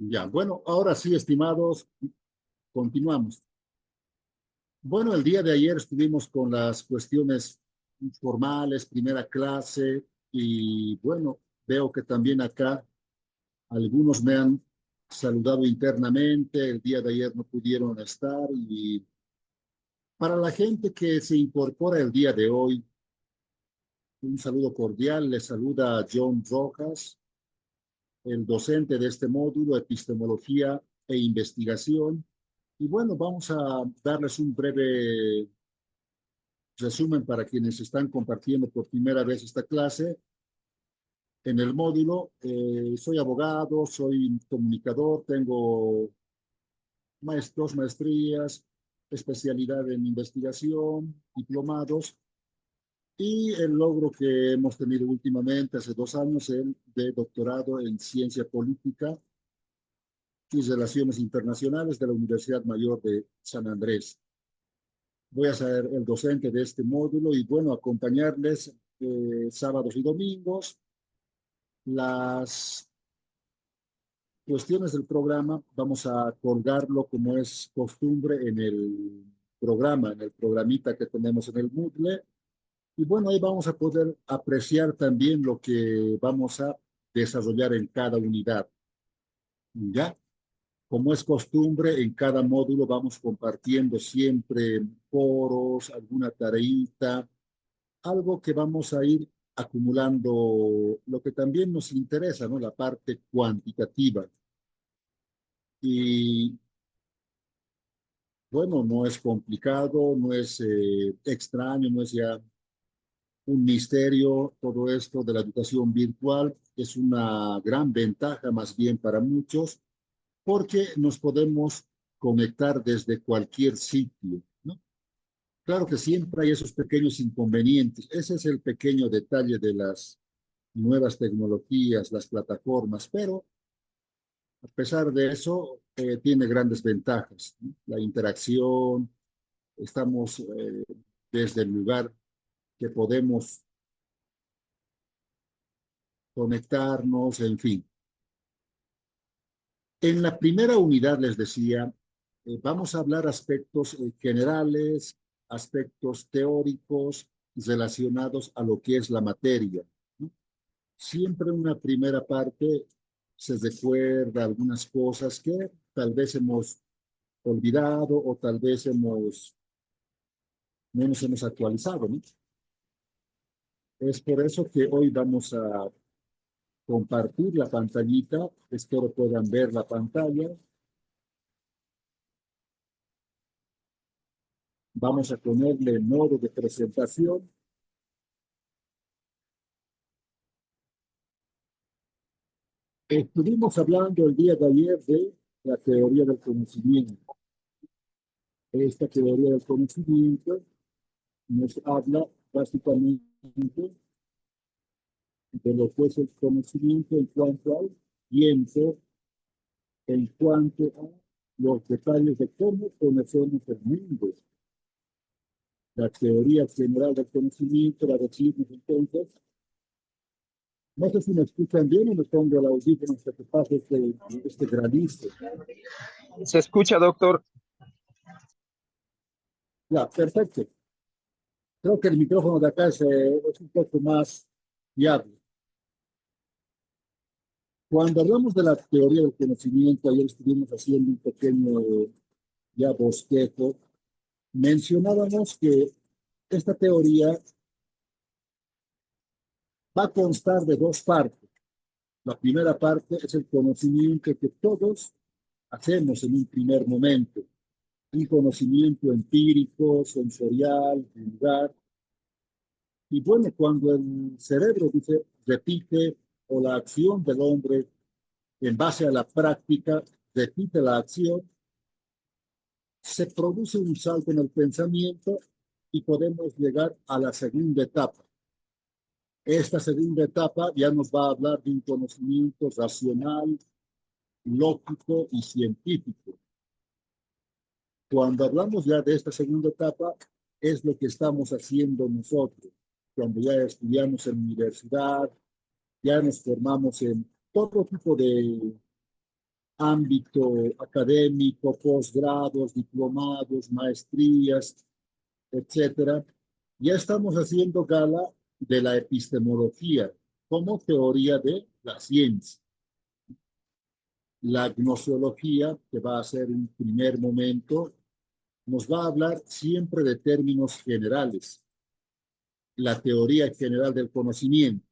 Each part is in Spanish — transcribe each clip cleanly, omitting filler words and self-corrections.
Ya, bueno, ahora sí, estimados, continuamos. Bueno, el día de ayer estuvimos con las cuestiones formales, primera clase, y bueno, veo que también acá algunos me han saludado internamente, el día de ayer no pudieron estar, y para la gente que se incorpora el día de hoy, un saludo cordial, les saluda John Rojas, el docente de este módulo, Epistemología e Investigación. Y bueno, vamos a darles un breve resumen para quienes están compartiendo por primera vez esta clase. En el módulo, soy abogado, soy comunicador, tengo dos maestrías, especialidad en investigación, diplomados, y el logro que hemos tenido últimamente, hace 2 años, el de doctorado en ciencia política y relaciones internacionales de la Universidad Mayor de San Andrés. Voy a ser el docente de este módulo y bueno, acompañarles sábados y domingos. Las cuestiones del programa vamos a colgarlo como es costumbre en el programa, en el programita que tenemos en el Moodle. Y bueno, ahí vamos a poder apreciar también lo que vamos a desarrollar en cada unidad. ¿Ya? Como es costumbre, en cada módulo vamos compartiendo siempre foros, alguna tareita, algo que vamos a ir acumulando, lo que también nos interesa, ¿no? La parte cuantitativa. Y bueno, no es complicado, no es extraño, no es ya un misterio todo esto de la educación virtual. Es una gran ventaja más bien para muchos porque nos podemos conectar desde cualquier sitio, ¿no? Claro que siempre hay esos pequeños inconvenientes. Ese es el pequeño detalle de las nuevas tecnologías, las plataformas, pero a pesar de eso, tiene grandes ventajas, ¿no? La interacción, estamos desde el lugar que podemos conectarnos, en fin. En la primera unidad les decía, vamos a hablar aspectos generales, aspectos teóricos relacionados a lo que es la materia, ¿no? Siempre en una primera parte se recuerda algunas cosas que tal vez hemos olvidado o tal vez no nos hemos actualizado, ¿no? Es por eso que hoy vamos a compartir la pantallita. Espero puedan ver la pantalla. Vamos a ponerle modo de presentación. Estuvimos hablando el día de ayer de la teoría del conocimiento. Esta teoría del conocimiento nos habla básicamente de lo que es el conocimiento en cuanto al tiempo, en cuanto a los detalles de cómo conocemos el mundo. La teoría general del conocimiento la decimos entonces. No sé si me escuchan bien o me pongo el audífono hasta que pase este granizo. Se escucha, doctor. Ya, perfecto. Creo que el micrófono de acá es un poco más fiable. Cuando hablamos de la teoría del conocimiento, ayer estuvimos haciendo un pequeño ya bosquejo, mencionábamos que esta teoría va a constar de dos partes. La primera parte es el conocimiento que todos hacemos en un primer momento, un conocimiento empírico, sensorial, vulgar. Y bueno, cuando el cerebro dice, repite, o la acción del hombre en base a la práctica repite la acción, se produce un salto en el pensamiento y podemos llegar a la segunda etapa. Esta segunda etapa ya nos va a hablar de un conocimiento racional, lógico y científico. Cuando hablamos ya de esta segunda etapa, es lo que estamos haciendo nosotros. Cuando ya estudiamos en universidad, ya nos formamos en todo tipo de ámbito académico, posgrados, diplomados, maestrías, etcétera, ya estamos haciendo gala de la epistemología como teoría de la ciencia. La gnoseología, que va a ser un primer momento, nos va a hablar siempre de términos generales, la teoría general del conocimiento.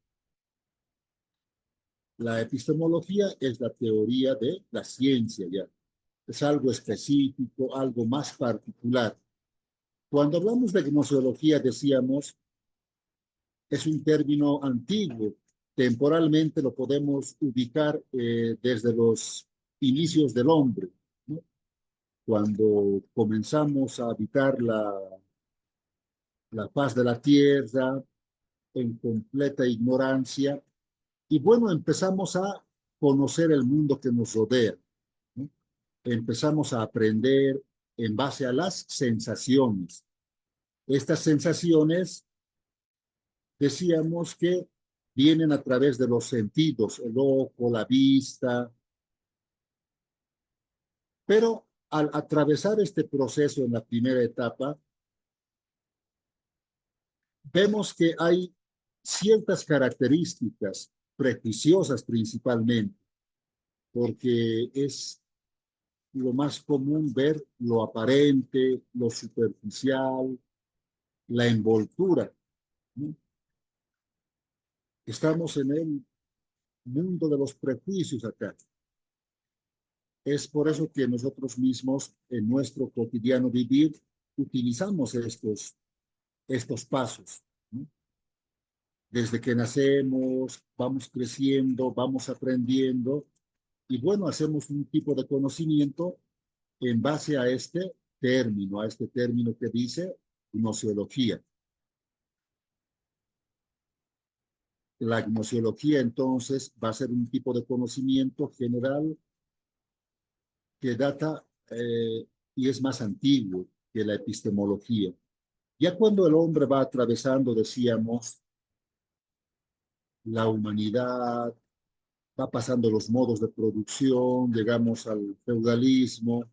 La epistemología es la teoría de la ciencia ya. Es algo específico, algo más particular. Cuando hablamos de gnoseología, decíamos, es un término antiguo. Temporalmente lo podemos ubicar desde los inicios del hombre, ¿no? Cuando comenzamos a habitar la faz de la tierra en completa ignorancia, y bueno, empezamos a conocer el mundo que nos rodea, ¿no? Empezamos a aprender en base a las sensaciones. Estas sensaciones, decíamos que vienen a través de los sentidos, el ojo, la vista, pero al atravesar este proceso en la primera etapa, vemos que hay ciertas características prejuiciosas principalmente, porque es lo más común ver lo aparente, lo superficial, la envoltura, ¿no? Estamos en el mundo de los prejuicios acá. Es por eso que nosotros mismos en nuestro cotidiano vivir utilizamos estos pasos, ¿no? Desde que nacemos, vamos creciendo, vamos aprendiendo y bueno, hacemos un tipo de conocimiento en base a este término que dice gnoseología. La gnoseología entonces va a ser un tipo de conocimiento general que data y es más antiguo que la epistemología. Ya cuando el hombre va atravesando, decíamos, la humanidad, va pasando los modos de producción, llegamos al feudalismo,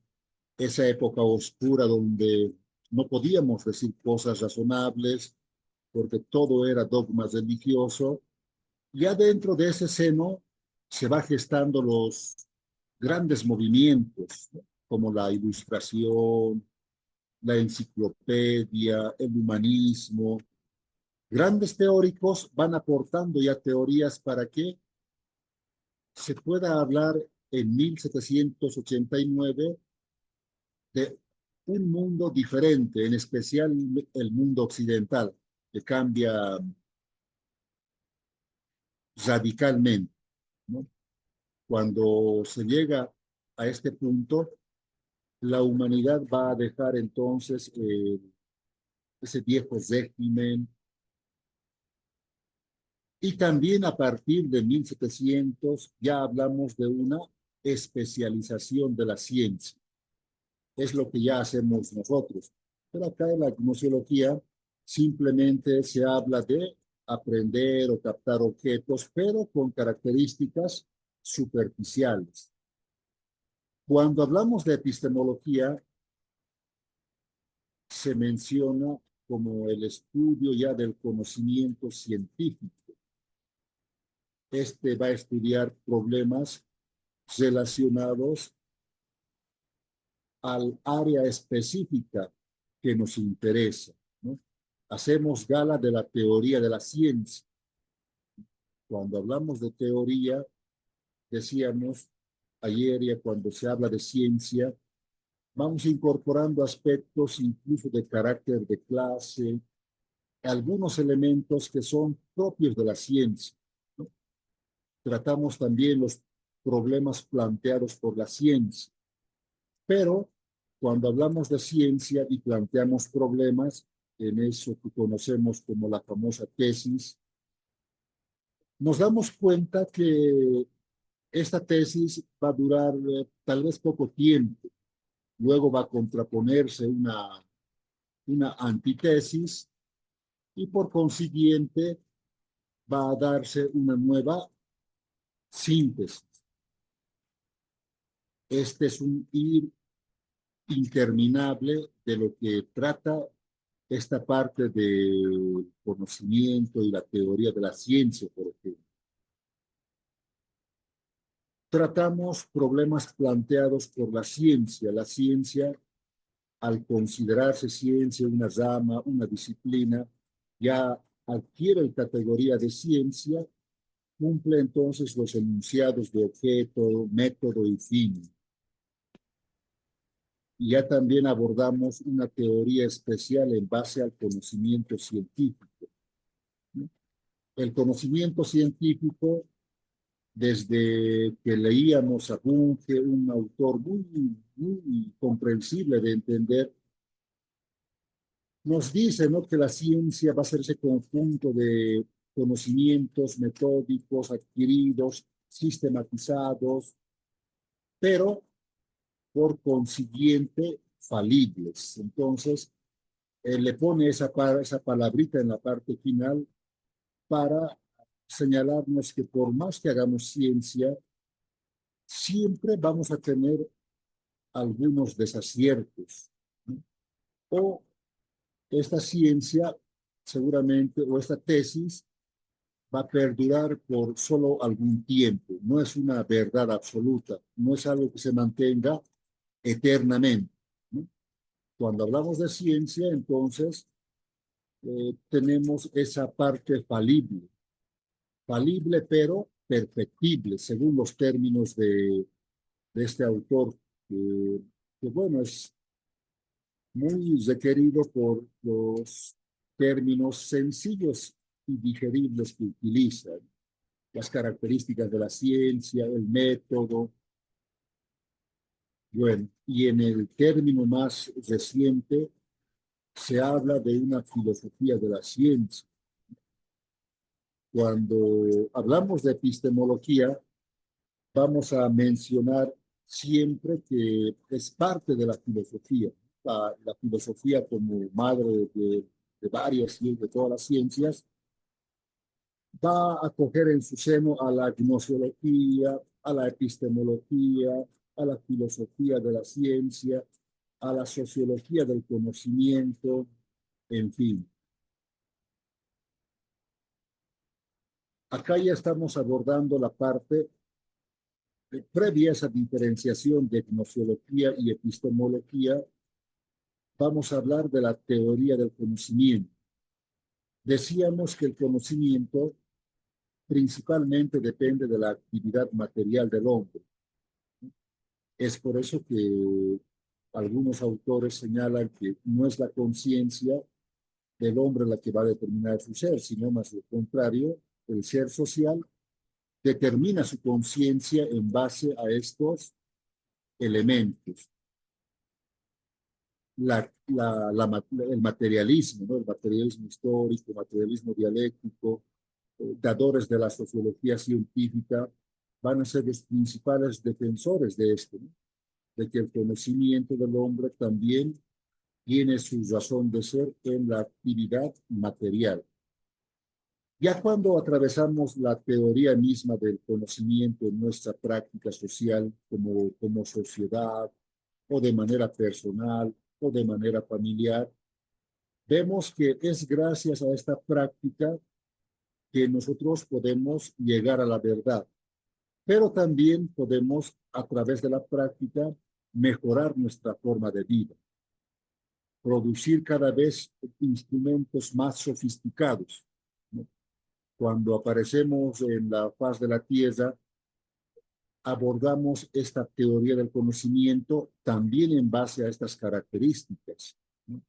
esa época oscura donde no podíamos decir cosas razonables porque todo era dogma religioso. Ya dentro de ese seno se va gestando los grandes movimientos, ¿no? Como la ilustración, la enciclopedia, el humanismo. Grandes teóricos van aportando ya teorías para que se pueda hablar en 1789 de un mundo diferente, en especial el mundo occidental, que cambia radicalmente, ¿no? Cuando se llega a este punto, la humanidad va a dejar entonces ese viejo régimen y también a partir de 1700 ya hablamos de una especialización de la ciencia. Es lo que ya hacemos nosotros. Pero acá en la gnoseología simplemente se habla de aprender o captar objetos, pero con características superficiales. Cuando hablamos de epistemología, se menciona como el estudio ya del conocimiento científico. Este va a estudiar problemas relacionados al área específica que nos interesa, ¿no? Hacemos gala de la teoría de la ciencia. Cuando hablamos de teoría, decíamos ayer ya cuando se habla de ciencia, vamos incorporando aspectos incluso de carácter de clase, algunos elementos que son propios de la ciencia, ¿no? Tratamos también los problemas planteados por la ciencia, pero cuando hablamos de ciencia y planteamos problemas, en eso que conocemos como la famosa tesis, nos damos cuenta que esta tesis va a durar tal vez poco tiempo, luego va a contraponerse una antítesis y por consiguiente va a darse una nueva síntesis. Este es un ir interminable de lo que trata esta parte del conocimiento y la teoría de la ciencia, por ejemplo. Tratamos problemas planteados por la ciencia. La ciencia, al considerarse ciencia una rama, una disciplina, ya adquiere la categoría de ciencia, cumple entonces los enunciados de objeto, método y fin. Y ya también abordamos una teoría especial en base al conocimiento científico. El conocimiento científico, desde que leíamos a Bunge, un autor muy comprensible de entender, nos dice, ¿no?, que la ciencia va a ser ese conjunto de conocimientos metódicos adquiridos, sistematizados, pero por consiguiente falibles. Entonces, le pone esa palabrita en la parte final para señalarnos que por más que hagamos ciencia, siempre vamos a tener algunos desaciertos, ¿no? O esta ciencia seguramente, o esta tesis, va a perdurar por solo algún tiempo. No es una verdad absoluta, no es algo que se mantenga eternamente, ¿no? Cuando hablamos de ciencia, entonces, tenemos esa parte falible pero perfectible, según los términos de este autor, que bueno, es muy requerido por los términos sencillos y digeribles que utiliza, las características de la ciencia, el método. Bueno, y en el término más reciente se habla de una filosofía de la ciencia. Cuando hablamos de epistemología, vamos a mencionar siempre que es parte de la filosofía. La filosofía como madre de varias y de todas las ciencias, va a acoger en su seno a la gnoseología, a la epistemología, a la filosofía de la ciencia, a la sociología del conocimiento, en fin. Acá ya estamos abordando la parte previa a esa diferenciación de gnoseología y epistemología. Vamos a hablar de la teoría del conocimiento. Decíamos que el conocimiento principalmente depende de la actividad material del hombre. Es por eso que algunos autores señalan que no es la conciencia del hombre la que va a determinar su ser, sino más lo contrario, el ser social determina su conciencia en base a estos elementos. El materialismo, ¿no?, el materialismo histórico, el materialismo dialéctico, dadores de la sociología científica, van a ser los principales defensores de esto, ¿no?, de que el conocimiento del hombre también tiene su razón de ser en la actividad material. Ya cuando atravesamos la teoría misma del conocimiento en nuestra práctica social como sociedad, o de manera personal, o de manera familiar, vemos que es gracias a esta práctica que nosotros podemos llegar a la verdad, pero también podemos, a través de la práctica, mejorar nuestra forma de vida, producir cada vez instrumentos más sofisticados, ¿no? Cuando aparecemos en la faz de la Tierra, abordamos esta teoría del conocimiento también en base a estas características, ¿no?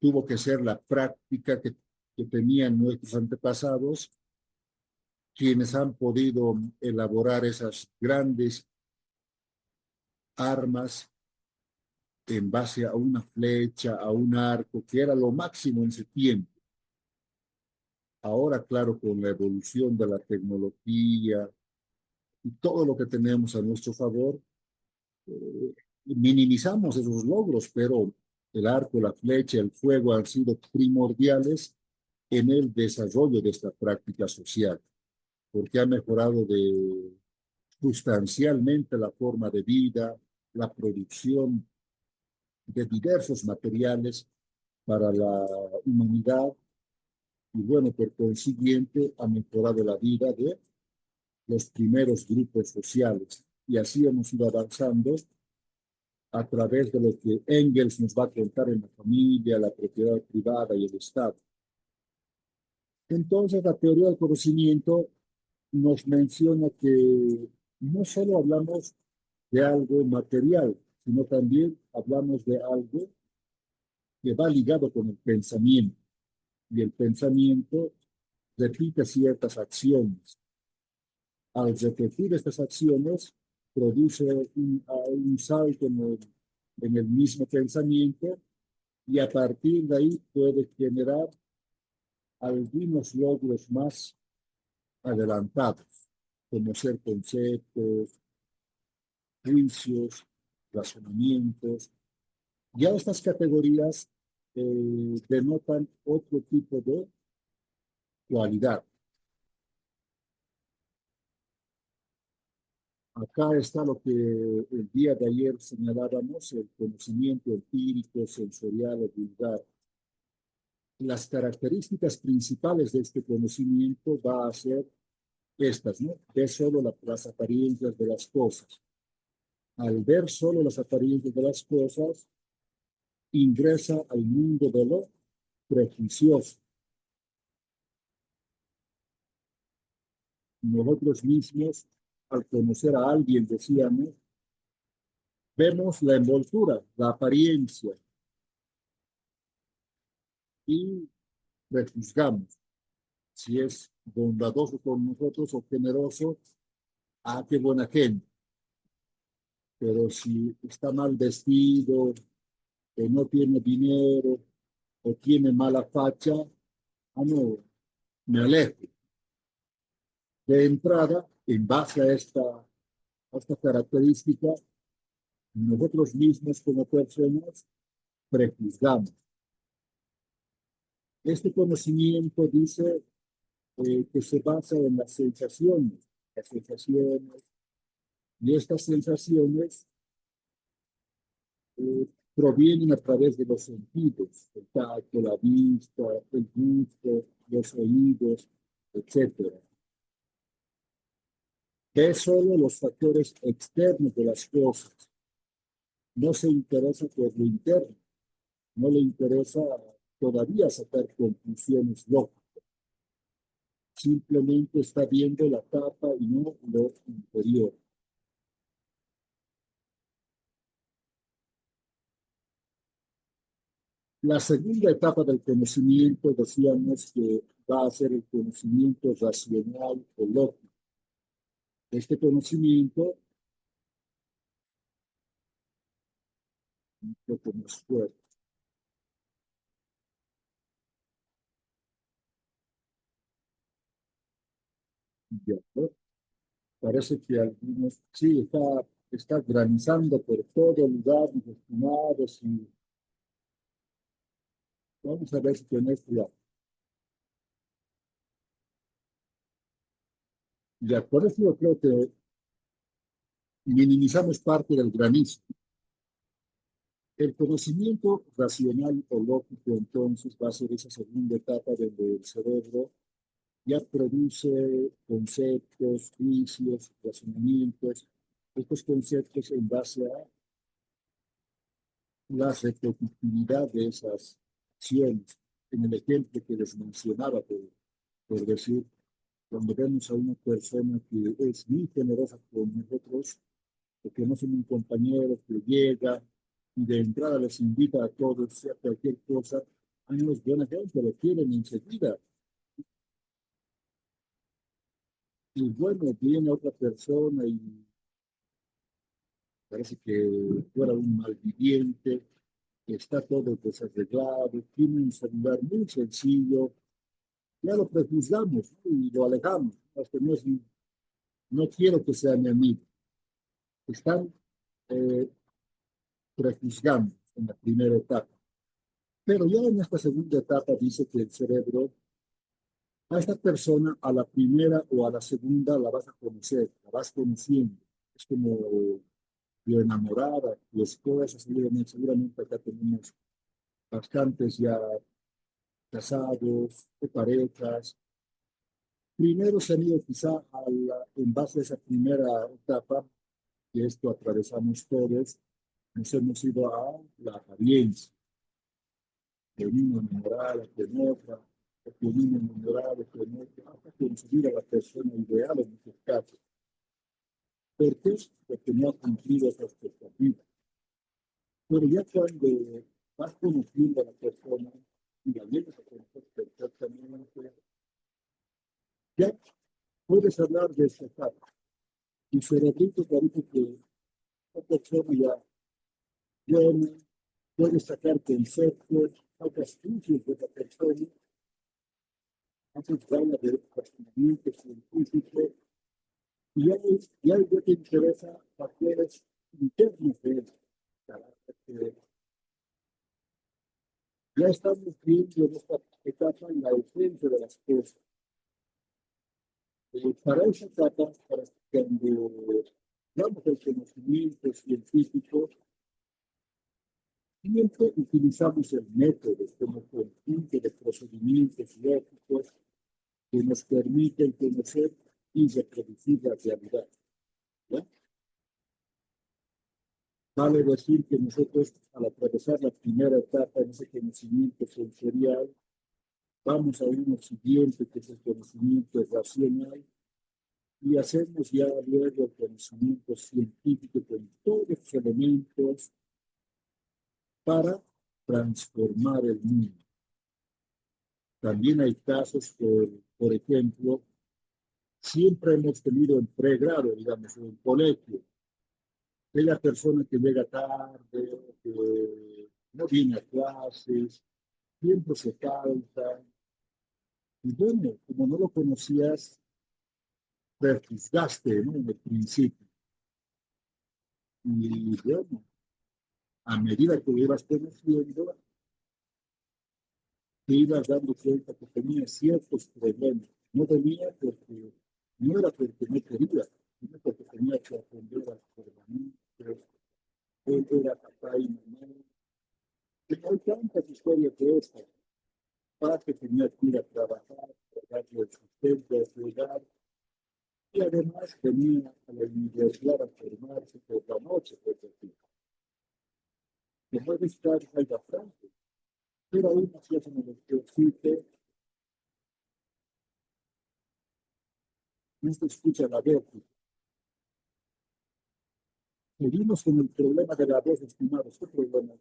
Tuvo que ser la práctica que tenían nuestros antepasados quienes han podido elaborar esas grandes armas en base a una flecha, a un arco, que era lo máximo en ese tiempo. Ahora, claro, con la evolución de la tecnología y todo lo que tenemos a nuestro favor, minimizamos esos logros, pero el arco, la flecha, el fuego han sido primordiales en el desarrollo de esta práctica social, porque ha mejorado sustancialmente la forma de vida, la producción de diversos materiales para la humanidad y bueno, por consiguiente ha mejorado la vida de los primeros grupos sociales. Y así hemos ido avanzando a través de lo que Engels nos va a contar en la familia, la propiedad privada y el Estado. Entonces, la teoría del conocimiento nos menciona que no solo hablamos de algo material, sino también hablamos de algo que va ligado con el pensamiento. Y el pensamiento repite ciertas acciones. Al repetir estas acciones, produce un salto en el mismo pensamiento y a partir de ahí puede generar algunos logros más adelantados, conocer conceptos, juicios, razonamientos. Ya estas categorías denotan otro tipo de cualidad. Acá está lo que el día de ayer señalábamos, el conocimiento empírico, sensorial o vulgar. Las características principales de este conocimiento va a ser estas, ¿no? Ver solo las apariencias de las cosas. Al ver solo las apariencias de las cosas, ingresa al mundo de lo prejuicioso. Nosotros mismos, al conocer a alguien, decíamos, vemos la envoltura, la apariencia y prejuzgamos si es bondadoso con nosotros o generoso, ah, qué buena gente. Pero si está mal vestido, o no tiene dinero, o tiene mala facha, ah, no, me alejo. De entrada, en base a esta característica, nosotros mismos como personas prejuzgamos. Este conocimiento dice que se basa en las sensaciones, y estas sensaciones provienen a través de los sentidos, el tacto, la vista, el gusto, los oídos, etcétera. Ve solo los factores externos de las cosas, no se interesa por lo interno, no le interesa todavía sacar conclusiones lógicas, simplemente está viendo la tapa y no lo interior. La segunda etapa del conocimiento, decíamos que va a ser el conocimiento racional o lógico. Este conocimiento, un poco más fuerte, ¿ya? ¿No? Parece que algunos, sí, está granizando por todo lugar, mis estimados, y vamos a ver si con esto ya, por eso yo creo que minimizamos parte del granizo. El conocimiento racional o lógico, entonces, va a ser esa segunda etapa donde el cerebro ya produce conceptos, juicios, razonamientos, estos conceptos en base a la repetitividad de esas acciones. En el ejemplo que les mencionaba, por decir, cuando vemos a una persona que es muy generosa con nosotros, o que no son un compañero que llega y de entrada les invita a todos, sea cualquier cosa, años buena gente, lo quieren enseguida. Y bueno, viene otra persona y parece que fuera un malviviente, está todo desarreglado, tiene un celular muy sencillo, ya lo prejuzgamos, ¿no? Y lo alejamos. Hasta no quiero que sea mi amigo. Están eh, prejuzgando en la primera etapa. Pero ya en esta segunda etapa dice que el cerebro A esta persona, a la primera o a la segunda, la vas a conocer, la vas conociendo. Es como lo enamorada, tu esposa, seguramente acá tenemos bastantes ya casados o parejas. Primero se han ido quizá en base a esa primera etapa, que esto atravesamos todos, nos hemos ido a la apariencia, de uno enamorado, de otra, de uno enamorado, de otra, hasta conseguir a la persona ideal en muchos casos. ¿Por qué? Porque no ha cumplido esa expectativa. Pero ya cuando vas conociendo a la persona y la vienes a conocer perfectamente, ya puedes hablar de esa etapa. Y cerebrito te dice que la persona ya bueno, puedes sacar conceptos, sacas juicios de la persona, haces ganas de razonamiento científico, y ya te interesa factores internos de él. Ya estamos viendo en esta etapa en la esencia de las cosas. Para esa etapa, para cuando damos el conocimiento científico, siempre utilizamos el método como conjunto de procedimientos lógicos que nos permiten conocer y reproducir la realidad. ¿Ya? Vale decir que nosotros, al atravesar la primera etapa en ese conocimiento sensorial, vamos a uno siguiente, que es el conocimiento racional, y hacemos ya luego el conocimiento científico con todos los elementos para transformar el mundo. También hay casos, por ejemplo, siempre hemos tenido en pregrado, digamos, en el colegio, de la persona que llega tarde, que no viene a clases, siempre se falta. Y bueno, como no lo conocías, prejuzgaste, ¿no? En el principio. Y bueno, a medida que lo ibas conociendo, te ibas dando cuenta que tenía ciertos problemas. No venía porque no era porque no quería, sino porque tenía que aprender a permanente. Él era papá y mamá. Y hay tantas historias de estas. Para que tenía que ir a trabajar, darle el sustento a su hogar, y además venía a la universidad a formarse por la noche, por decir. Que puede estar ahí bastante, pero aún así hacen el ejercicio, no se escucha la voz. Seguimos con el problema de la voz, estimados. ¿Qué problema?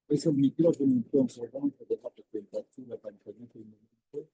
Es el micrófono, entonces, vamos a dejar de compartir la pantalla un momento.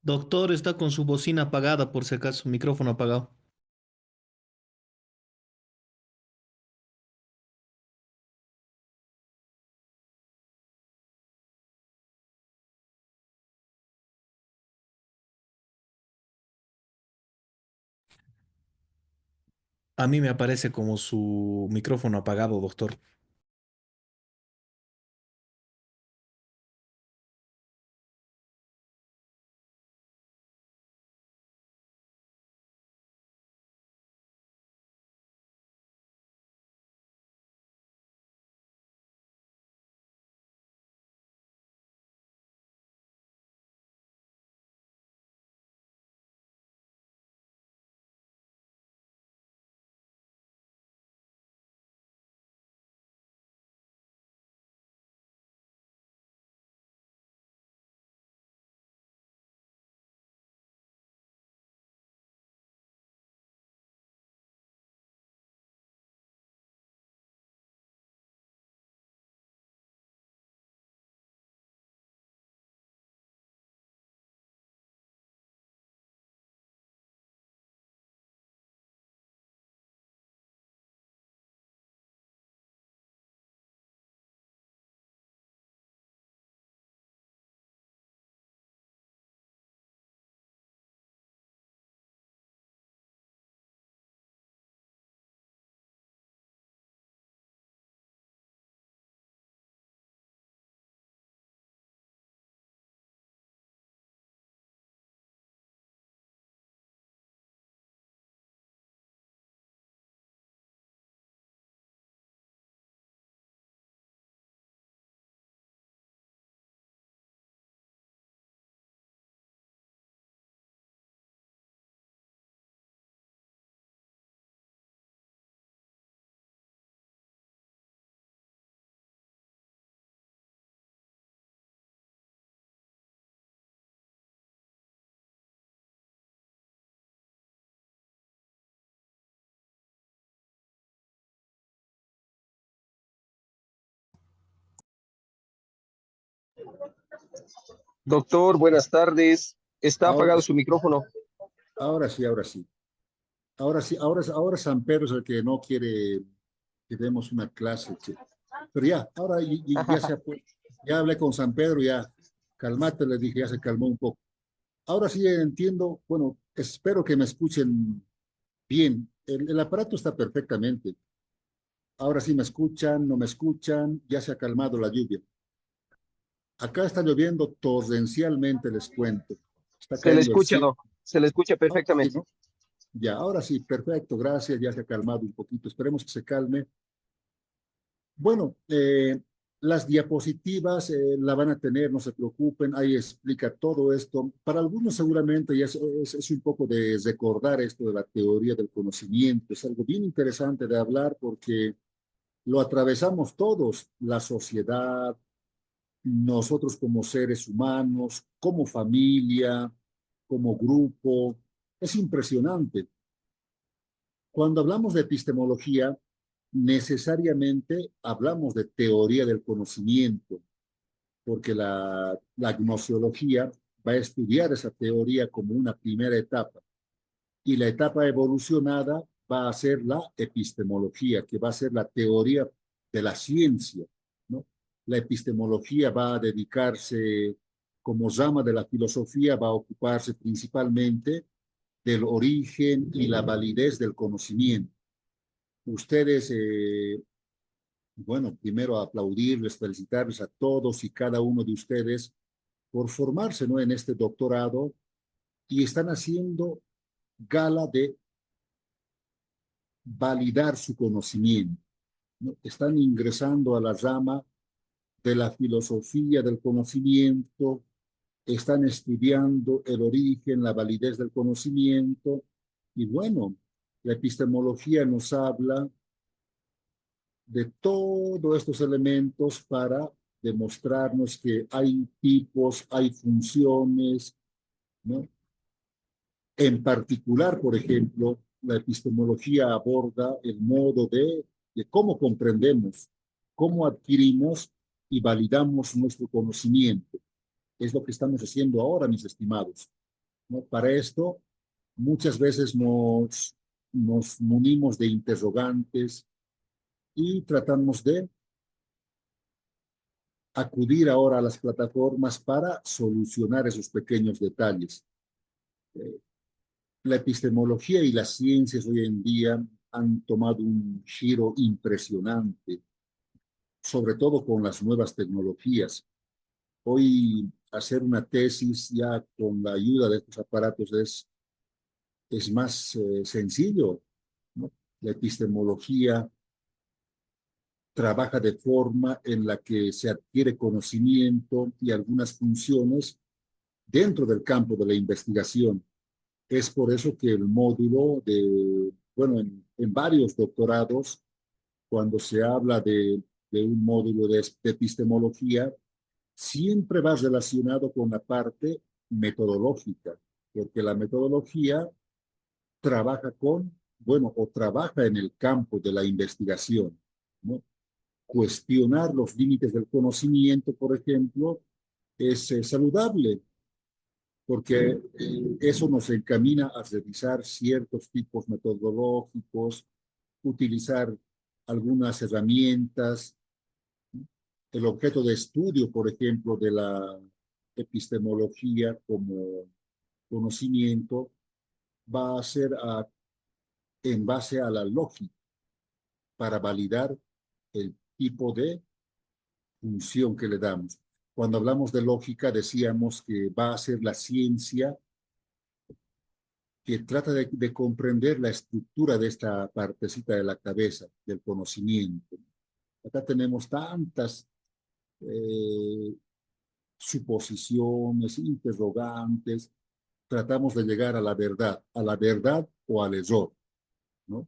Doctor, está con su bocina apagada, por si acaso, micrófono apagado. A mí me aparece como su micrófono apagado, doctor. Doctor, buenas tardes. Está Ahora, apagado su micrófono. ahora sí, ahora sí. Ahora sí, ahora San Pedro es el que no quiere que demos una clase, che. Pero ya, ahora ya ya hablé con San Pedro, ya calmate, le dije, ya se calmó un poco. Ahora sí entiendo, bueno, espero que me escuchen bien. El aparato está perfectamente. Ahora sí me escuchan, no me escuchan, ya se ha calmado la lluvia. Acá está lloviendo torrencialmente, les cuento. Está Se le cayendo el escucha, cielo. doc. Se le escucha Ahora sí, perfectamente. ¿no? Ya, ahora sí, perfecto, gracias, ya se ha calmado un poquito. Esperemos que se calme. Bueno, las diapositivas la van a tener, no se preocupen, ahí explica todo esto. Para algunos seguramente ya es un poco de recordar esto de la teoría del conocimiento. Es algo bien interesante de hablar porque lo atravesamos todos, la sociedad, nosotros como seres humanos, como familia, como grupo. Es impresionante. Cuando hablamos de epistemología, necesariamente hablamos de teoría del conocimiento, porque la gnoseología va a estudiar esa teoría como una primera etapa y la etapa evolucionada va a ser la epistemología, que va a ser la teoría de la ciencia, ¿no? La epistemología va a dedicarse, como rama de la filosofía, va a ocuparse principalmente del origen y la validez del conocimiento. Ustedes, bueno, primero aplaudirles, felicitarles a todos y cada uno de ustedes por formarse, ¿no? En este doctorado y están haciendo gala de validar su conocimiento, ¿no? Están ingresando a la rama de la filosofía del conocimiento, están estudiando el origen, la validez del conocimiento y bueno, la epistemología nos habla de todos estos elementos para demostrarnos que hay tipos, hay funciones, ¿no? En particular, por ejemplo, la epistemología aborda el modo de cómo comprendemos, cómo adquirimos y validamos nuestro conocimiento. Es lo que estamos haciendo ahora, mis estimados, ¿no? Para esto, muchas veces nos munimos de interrogantes y tratamos de acudir ahora a las plataformas para solucionar esos pequeños detalles. Eh, la epistemología y las ciencias hoy en día han tomado un giro impresionante, sobre todo con las nuevas tecnologías. Hoy hacer una tesis ya con la ayuda de estos aparatos es más sencillo, ¿no? La epistemología trabaja de forma en la que se adquiere conocimiento y algunas funciones dentro del campo de la investigación. Es por eso que el módulo bueno, en varios doctorados, cuando se habla de un módulo de epistemología, siempre va relacionado con la parte metodológica, porque la metodología trabaja bueno, o trabaja en el campo de la investigación, ¿no? Cuestionar los límites del conocimiento, por ejemplo, es saludable, porque eso nos encamina a revisar ciertos tipos metodológicos, utilizar algunas herramientas. El objeto de estudio, por ejemplo, de la epistemología como conocimiento va a ser en base a la lógica para validar el tipo de función que le damos. Cuando hablamos de lógica, decíamos que va a ser la ciencia que trata de comprender la estructura de esta partecita de la cabeza, del conocimiento. Acá tenemos tantas eh, suposiciones, interrogantes, tratamos de llegar a la verdad o al error, ¿no?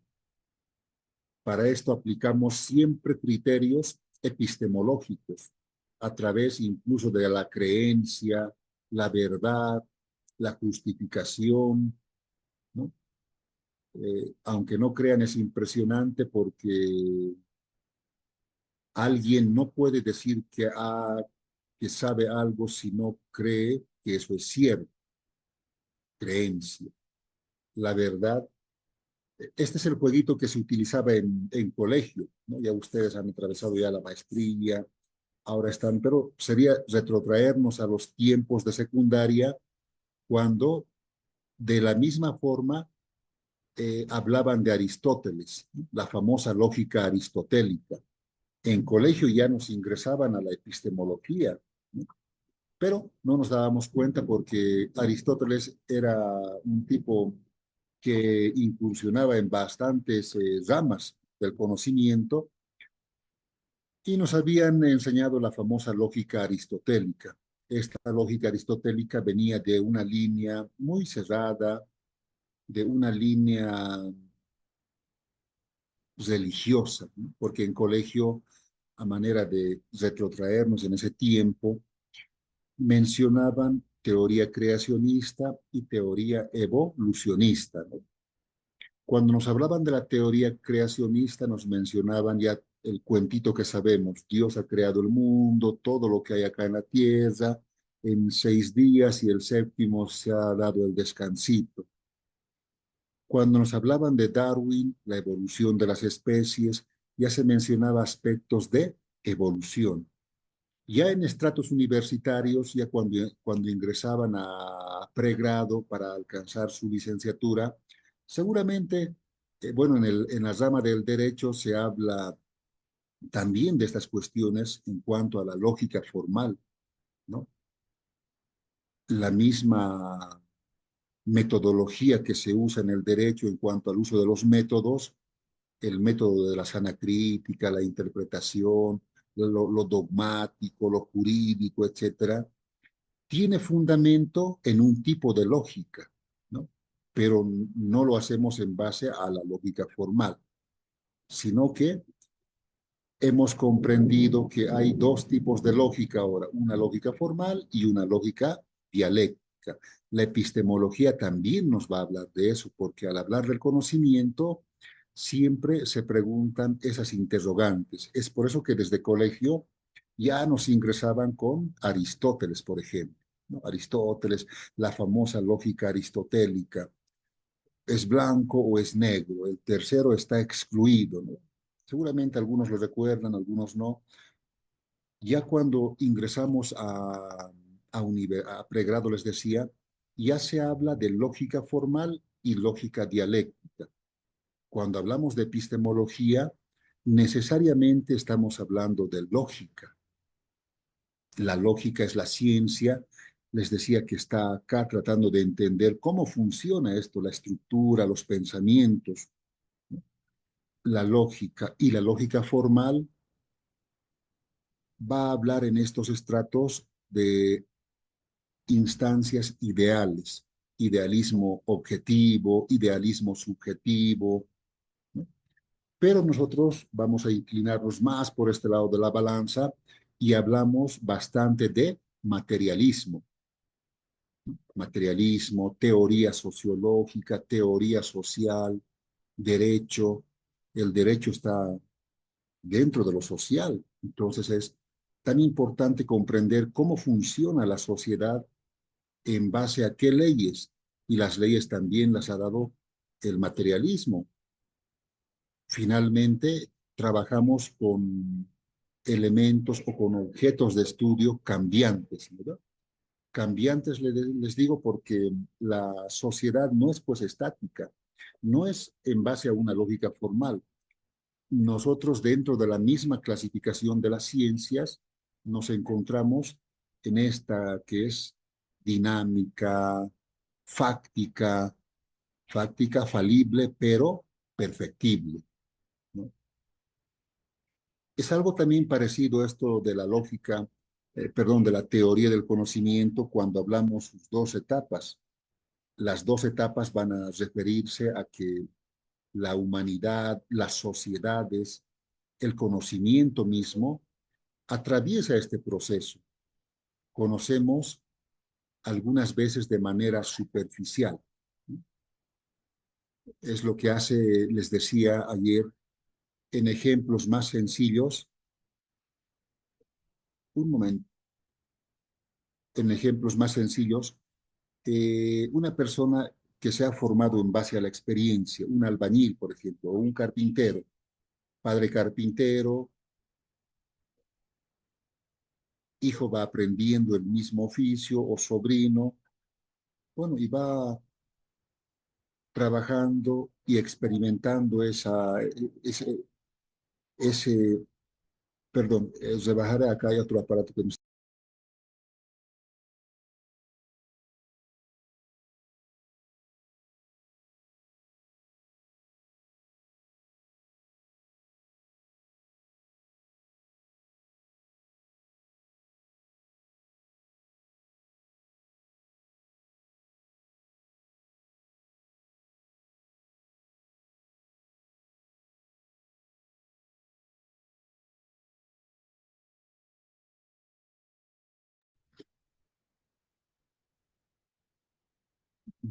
Para esto aplicamos siempre criterios epistemológicos, a través incluso de la creencia, la verdad, la justificación, ¿no? Aunque no crean, es impresionante porque alguien no puede decir que sabe algo si no cree que eso es cierto. Creencia. La verdad, este es el jueguito que se utilizaba en colegio, ¿no? Ya ustedes han atravesado ya la maestría, ahora están, pero sería retrotraernos a los tiempos de secundaria cuando de la misma forma hablaban de Aristóteles, ¿no? La famosa lógica aristotélica. En colegio ya nos ingresaban a la epistemología, ¿no? Pero no nos dábamos cuenta porque Aristóteles era un tipo que incursionaba en bastantes ramas del conocimiento y nos habían enseñado la famosa lógica aristotélica. Esta lógica aristotélica venía de una línea muy cerrada, de una línea religiosa, ¿no? Porque en colegio, a manera de retrotraernos en ese tiempo, mencionaban teoría creacionista y teoría evolucionista, ¿no? Cuando nos hablaban de la teoría creacionista, nos mencionaban ya el cuentito que sabemos. Dios ha creado el mundo, todo lo que hay acá en la tierra, en 6 días y el séptimo se ha dado el descansito. Cuando nos hablaban de Darwin, la evolución de las especies, ya se mencionaba aspectos de evolución. Ya en estratos universitarios, ya cuando ingresaban a pregrado para alcanzar su licenciatura, seguramente, bueno, en la rama del derecho se habla también de estas cuestiones en cuanto a la lógica formal, ¿no? La misma metodología que se usa en el derecho en cuanto al uso de los métodos, el método de la sana crítica, la interpretación, lo dogmático, lo jurídico, etcétera, tiene fundamento en un tipo de lógica, ¿no? Pero no lo hacemos en base a la lógica formal, sino que hemos comprendido que hay dos tipos de lógica ahora, una lógica formal y una lógica dialéctica. La epistemología también nos va a hablar de eso, porque al hablar del conocimiento siempre se preguntan esas interrogantes. Es por eso que desde colegio ya nos ingresaban con Aristóteles, por ejemplo, ¿no? Aristóteles, la famosa lógica aristotélica, es blanco o es negro, el tercero está excluido, ¿no? Seguramente algunos lo recuerdan, algunos no. Ya cuando ingresamos a pregrado, les decía, ya se habla de lógica formal y lógica dialéctica. Cuando hablamos de epistemología, necesariamente estamos hablando de lógica. La lógica es la ciencia. Les decía que está acá tratando de entender cómo funciona esto, la estructura, los pensamientos, la lógica y la lógica formal va a hablar en estos estratos de instancias ideales, idealismo objetivo, idealismo subjetivo, ¿no? Pero nosotros vamos a inclinarnos más por este lado de la balanza y hablamos bastante de materialismo. Materialismo, teoría sociológica, teoría social, derecho. El derecho está dentro de lo social. Entonces es tan importante comprender cómo funciona la sociedad en base a qué leyes. Y las leyes también las ha dado el materialismo. Finalmente, trabajamos con elementos o con objetos de estudio cambiantes, ¿verdad? Cambiantes les digo porque la sociedad no es pues estática, no es en base a una lógica formal. Nosotros dentro de la misma clasificación de las ciencias nos encontramos en esta que es dinámica, fáctica, fáctica, falible, pero perfectible, ¿no? Es algo también parecido esto de la lógica, perdón, de la teoría del conocimiento cuando hablamos sus dos etapas. Las dos etapas van a referirse a que la humanidad, las sociedades, el conocimiento mismo atraviesa este proceso. Conocemos algunas veces de manera superficial. Es lo que hace, les decía ayer, en ejemplos más sencillos. Un momento. en ejemplos más sencillos, una persona que se ha formado en base a la experiencia, un albañil, por ejemplo, o un carpintero, padre carpintero, hijo va aprendiendo el mismo oficio o sobrino, bueno, y va trabajando y experimentando ese, ese perdón, rebajaré acá, hay otro aparato que me está.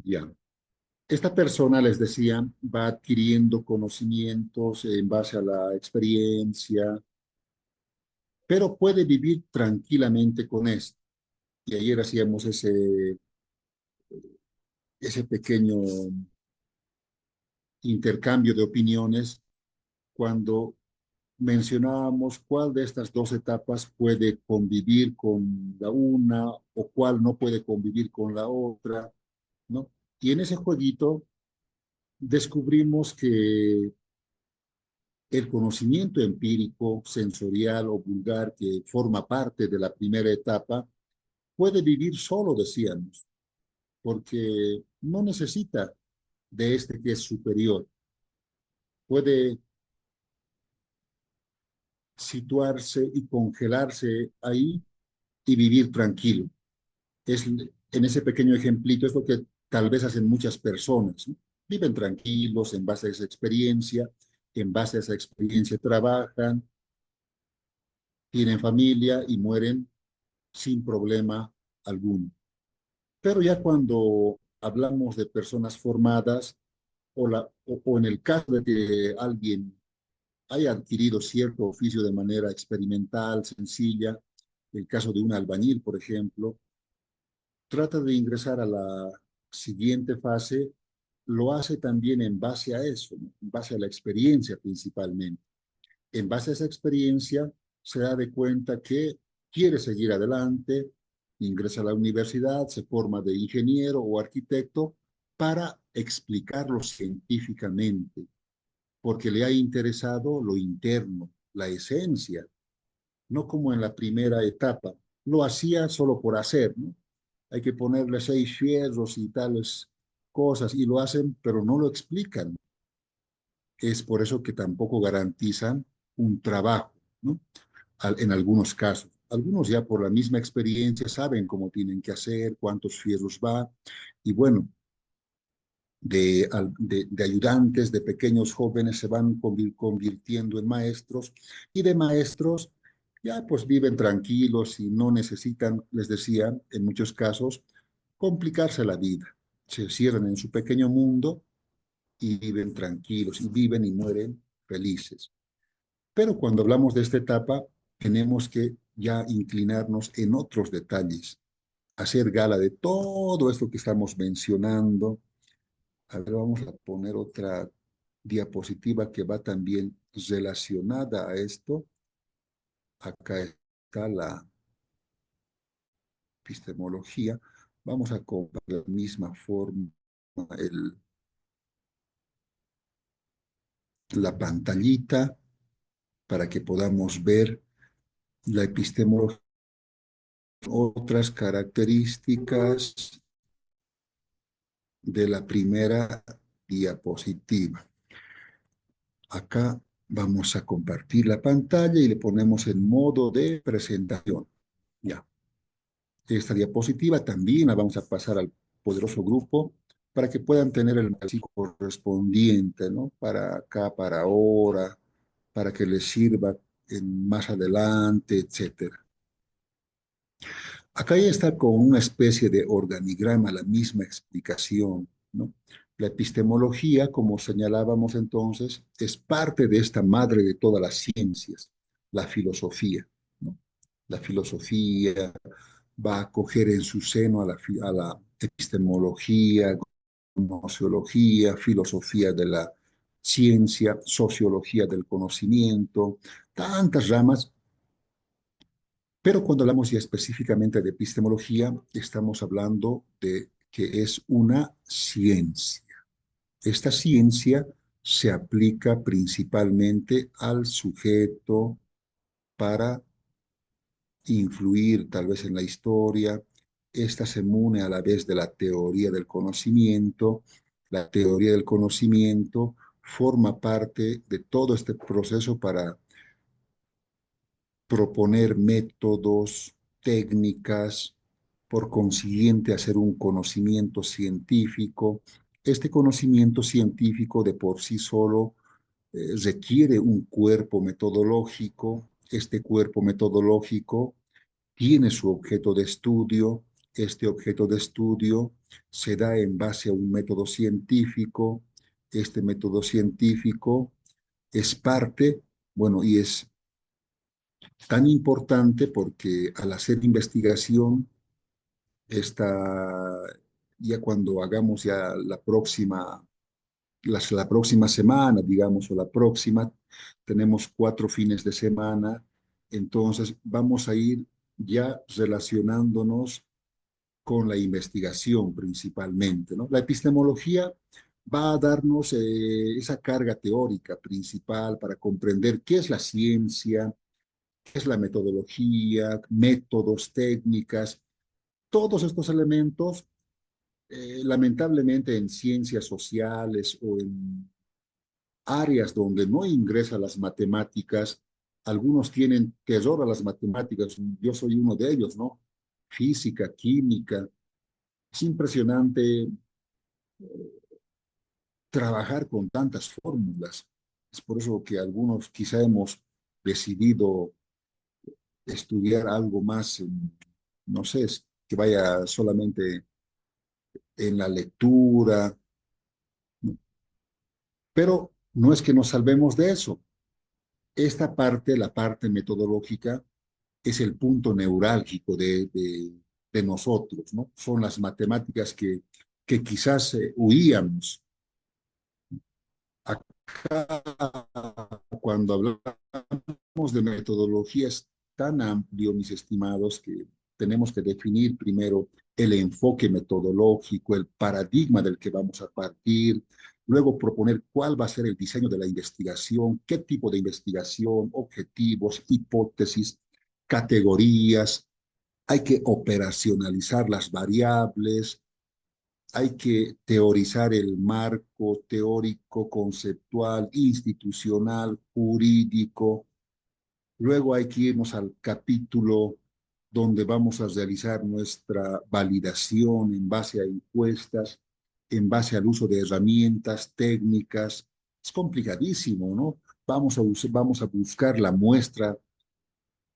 Ya. Esta persona, les decía, va adquiriendo conocimientos en base a la experiencia, pero puede vivir tranquilamente con esto. Y ayer hacíamos ese pequeño intercambio de opiniones cuando mencionábamos cuál de estas dos etapas puede convivir con la una o cuál no puede convivir con la otra, ¿no? Y en ese jueguito descubrimos que el conocimiento empírico, sensorial o vulgar que forma parte de la primera etapa puede vivir solo, decíamos, porque no necesita de este que es superior. Puede situarse y congelarse ahí y vivir tranquilo. Es, en ese pequeño ejemplito es lo que tal vez hacen muchas personas, ¿no? Viven tranquilos en base a esa experiencia, en base a esa experiencia trabajan, tienen familia y mueren sin problema alguno. Pero ya cuando hablamos de personas formadas o en el caso de que alguien haya adquirido cierto oficio de manera experimental, sencilla, el caso de un albañil, por ejemplo, trata de ingresar a la siguiente fase, lo hace también en base a eso, ¿no? En base a la experiencia principalmente. En base a esa experiencia, se da de cuenta que quiere seguir adelante, ingresa a la universidad, se forma de ingeniero o arquitecto para explicarlo científicamente, porque le ha interesado lo interno, la esencia, no como en la primera etapa. Lo hacía solo por hacer, ¿no? Hay que ponerle 6 fierros y tales cosas, y lo hacen, pero no lo explican. Es por eso que tampoco garantizan un trabajo, ¿no? En algunos casos. Algunos ya por la misma experiencia saben cómo tienen que hacer, cuántos fierros va, y bueno, de ayudantes, de pequeños jóvenes se van convirtiendo en maestros, y de maestros ya pues viven tranquilos y no necesitan, les decía, en muchos casos, complicarse la vida. Se cierran en su pequeño mundo y viven tranquilos, y viven y mueren felices. Pero cuando hablamos de esta etapa, tenemos que ya inclinarnos en otros detalles, hacer gala de todo esto que estamos mencionando. A ver, vamos a poner otra diapositiva que va también relacionada a esto. Acá está la epistemología. Vamos a comprar de la misma forma la pantallita para que podamos ver la epistemología, otras características de la primera diapositiva. Acá vamos a compartir la pantalla y le ponemos en modo de presentación. Ya. Esta diapositiva también la vamos a pasar al poderoso grupo para que puedan tener el análisis correspondiente, ¿no? Para acá, para ahora, para que les sirva más adelante, etcétera. Acá ya está con una especie de organigrama la misma explicación, ¿no? La epistemología, como señalábamos entonces, es parte de esta madre de todas las ciencias, la filosofía, ¿no? La filosofía, va a acoger en su seno a la epistemología, gnoseología, filosofía de la ciencia, sociología del conocimiento, tantas ramas, pero cuando hablamos ya específicamente de epistemología, estamos hablando de que es una ciencia. Esta ciencia se aplica principalmente al sujeto para influir tal vez en la historia. Esta se une a la vez de la teoría del conocimiento. La teoría del conocimiento forma parte de todo este proceso para proponer métodos, técnicas, por consiguiente hacer un conocimiento científico. Este conocimiento científico de por sí solo requiere un cuerpo metodológico. Este cuerpo metodológico tiene su objeto de estudio. Este objeto de estudio se da en base a un método científico. Este método científico es parte, bueno, y es tan importante porque al hacer investigación, esta, ya cuando hagamos ya la próxima semana, digamos, o la próxima, tenemos 4 fines de semana, entonces vamos a ir ya relacionándonos con la investigación principalmente, ¿no? La epistemología va a darnos esa carga teórica principal para comprender qué es la ciencia, qué es la metodología, métodos, técnicas, todos estos elementos, lamentablemente en ciencias sociales o en áreas donde no ingresan las matemáticas, algunos tienen terror a las matemáticas, yo soy uno de ellos, ¿no? Física, química, es impresionante trabajar con tantas fórmulas. Es por eso que algunos quizá hemos decidido estudiar algo más, no sé, que vaya solamente en la lectura, pero no es que nos salvemos de eso. Esta parte, la parte metodológica, es el punto neurálgico de nosotros, ¿no? Son las matemáticas que quizás huíamos. Acá, cuando hablamos de metodologías tan amplio, mis estimados, que tenemos que definir primero el enfoque metodológico, el paradigma del que vamos a partir, luego proponer cuál va a ser el diseño de la investigación, qué tipo de investigación, objetivos, hipótesis, categorías. Hay que operacionalizar las variables, hay que teorizar el marco teórico, conceptual, institucional, jurídico. Luego hay que irnos al capítulo donde vamos a realizar nuestra validación en base a encuestas, en base al uso de herramientas técnicas. Es complicadísimo, ¿no? Vamos a buscar la muestra.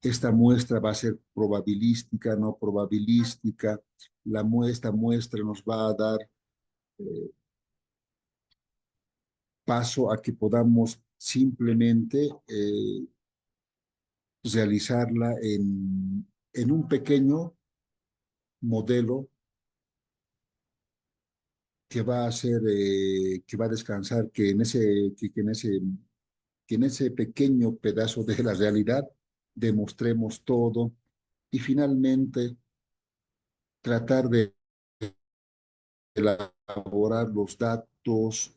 Esta muestra va a ser probabilística, no probabilística. Esta muestra nos va a dar eh, paso a que podamos simplemente realizarla en un pequeño modelo que va a ser, que va a descansar, que en ese pequeño pedazo de la realidad demostremos todo y finalmente tratar de elaborar los datos,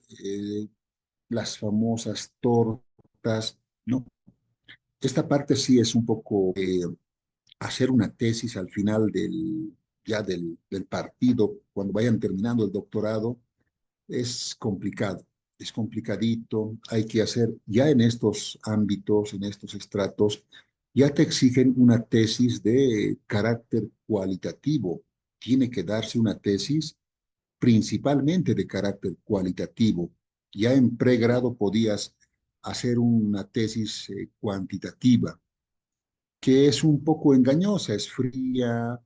las famosas tortas, ¿no? Esta parte sí es un poco hacer una tesis al final del partido, cuando vayan terminando el doctorado, es complicado, es complicadito, hay que hacer, ya en estos ámbitos, en estos estratos, ya te exigen una tesis de carácter cualitativo, tiene que darse una tesis principalmente de carácter cualitativo. Ya en pregrado podías hacer una tesis cuantitativa, que es un poco engañosa, es fría,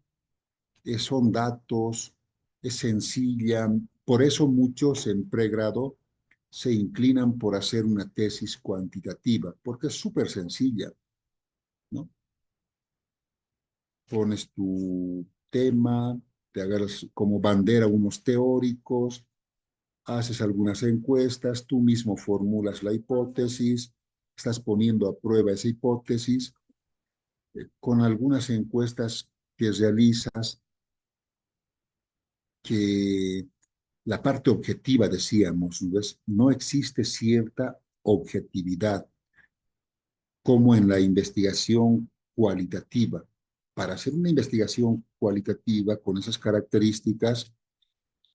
son datos, es sencilla. Por eso muchos en pregrado se inclinan por hacer una tesis cuantitativa, porque es súper sencilla, ¿no? pones tu tema, te agarras como bandera unos teóricos, haces algunas encuestas, tú mismo formulas la hipótesis, estás poniendo a prueba esa hipótesis con algunas encuestas que realizas que la parte objetiva, decíamos, ¿ves? No existe cierta objetividad como en la investigación cualitativa. Para hacer una investigación cualitativa con esas características,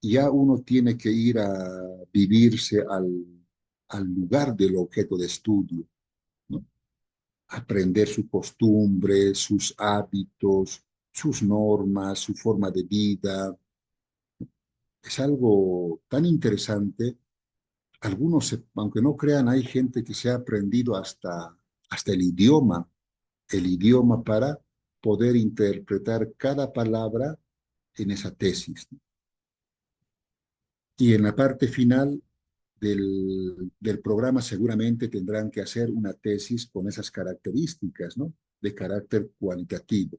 ya uno tiene que ir a vivirse al lugar del objeto de estudio, ¿no? Aprender su costumbre, sus hábitos, sus normas, su forma de vida. Es algo tan interesante. Algunos, aunque no crean, hay gente que se ha aprendido hasta el idioma para poder interpretar cada palabra en esa tesis. Y en la parte final del programa seguramente tendrán que hacer una tesis con esas características, ¿no? De carácter cualitativo.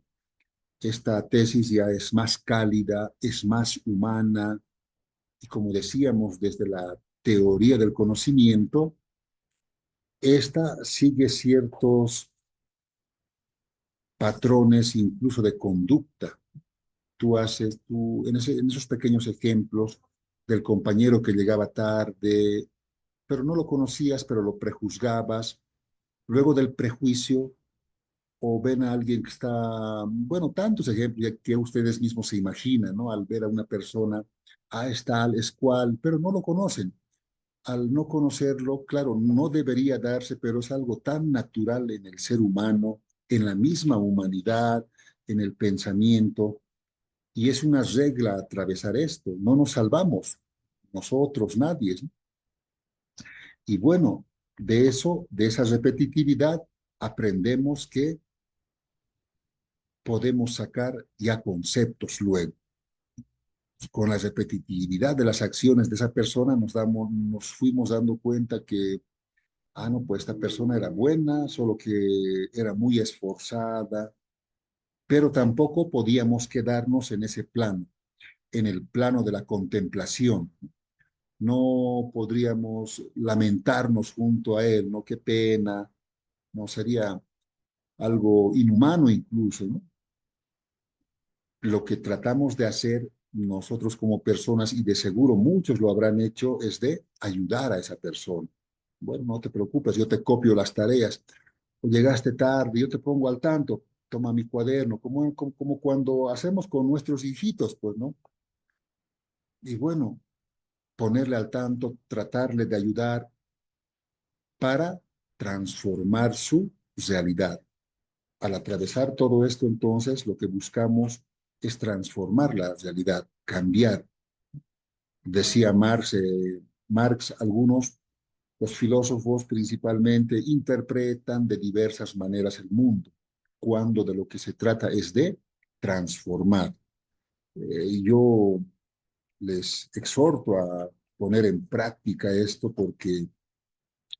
Esta tesis ya es más cálida, es más humana, y como decíamos desde la teoría del conocimiento, esta sigue ciertos patrones incluso de conducta. En esos pequeños ejemplos del compañero que llegaba tarde, pero no lo conocías, pero lo prejuzgabas. Luego del prejuicio, o ven a alguien que está, bueno, tantos ejemplos ya que ustedes mismos se imaginan, ¿no? Al ver a una persona, es tal, es cual, pero no lo conocen. Al no conocerlo, claro, no debería darse, pero es algo tan natural en el ser humano, en la misma humanidad, en el pensamiento, y es una regla atravesar esto. No nos salvamos, nosotros, nadie. ¿No? Y bueno, de eso, de esa repetitividad, aprendemos que podemos sacar ya conceptos luego. Con la repetitividad de las acciones de esa persona nos fuimos dando cuenta que, no, pues esta persona era buena, solo que era muy esforzada, pero tampoco podíamos quedarnos en ese plano, en el plano de la contemplación. No podríamos lamentarnos junto a él, ¿no? Qué pena, no sería algo inhumano incluso, ¿no? Lo que tratamos de hacer nosotros como personas, y de seguro muchos lo habrán hecho, es de ayudar a esa persona. Bueno, no te preocupes, yo te copio las tareas. O llegaste tarde, yo te pongo al tanto, toma mi cuaderno, como cuando hacemos con nuestros hijitos, pues, ¿no? Y bueno, ponerle al tanto, tratarle de ayudar para transformar su realidad. Al atravesar todo esto, entonces, lo que buscamos es transformar la realidad, cambiar. Decía Marx, algunos, los filósofos principalmente, interpretan de diversas maneras el mundo, cuando de lo que se trata es de transformar. Yo les exhorto a poner en práctica esto porque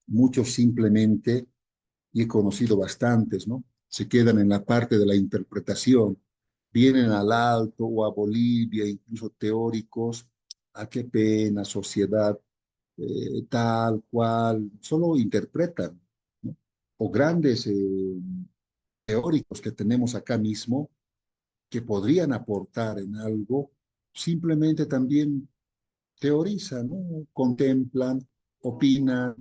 muchos simplemente, y he conocido bastantes, ¿no? Se quedan en la parte de la interpretación, vienen al Alto o a Bolivia, incluso teóricos, qué pena, sociedad, tal cual, solo interpretan, ¿no? O grandes teóricos que tenemos acá mismo, que podrían aportar en algo, simplemente también teorizan, ¿no? Contemplan, opinan,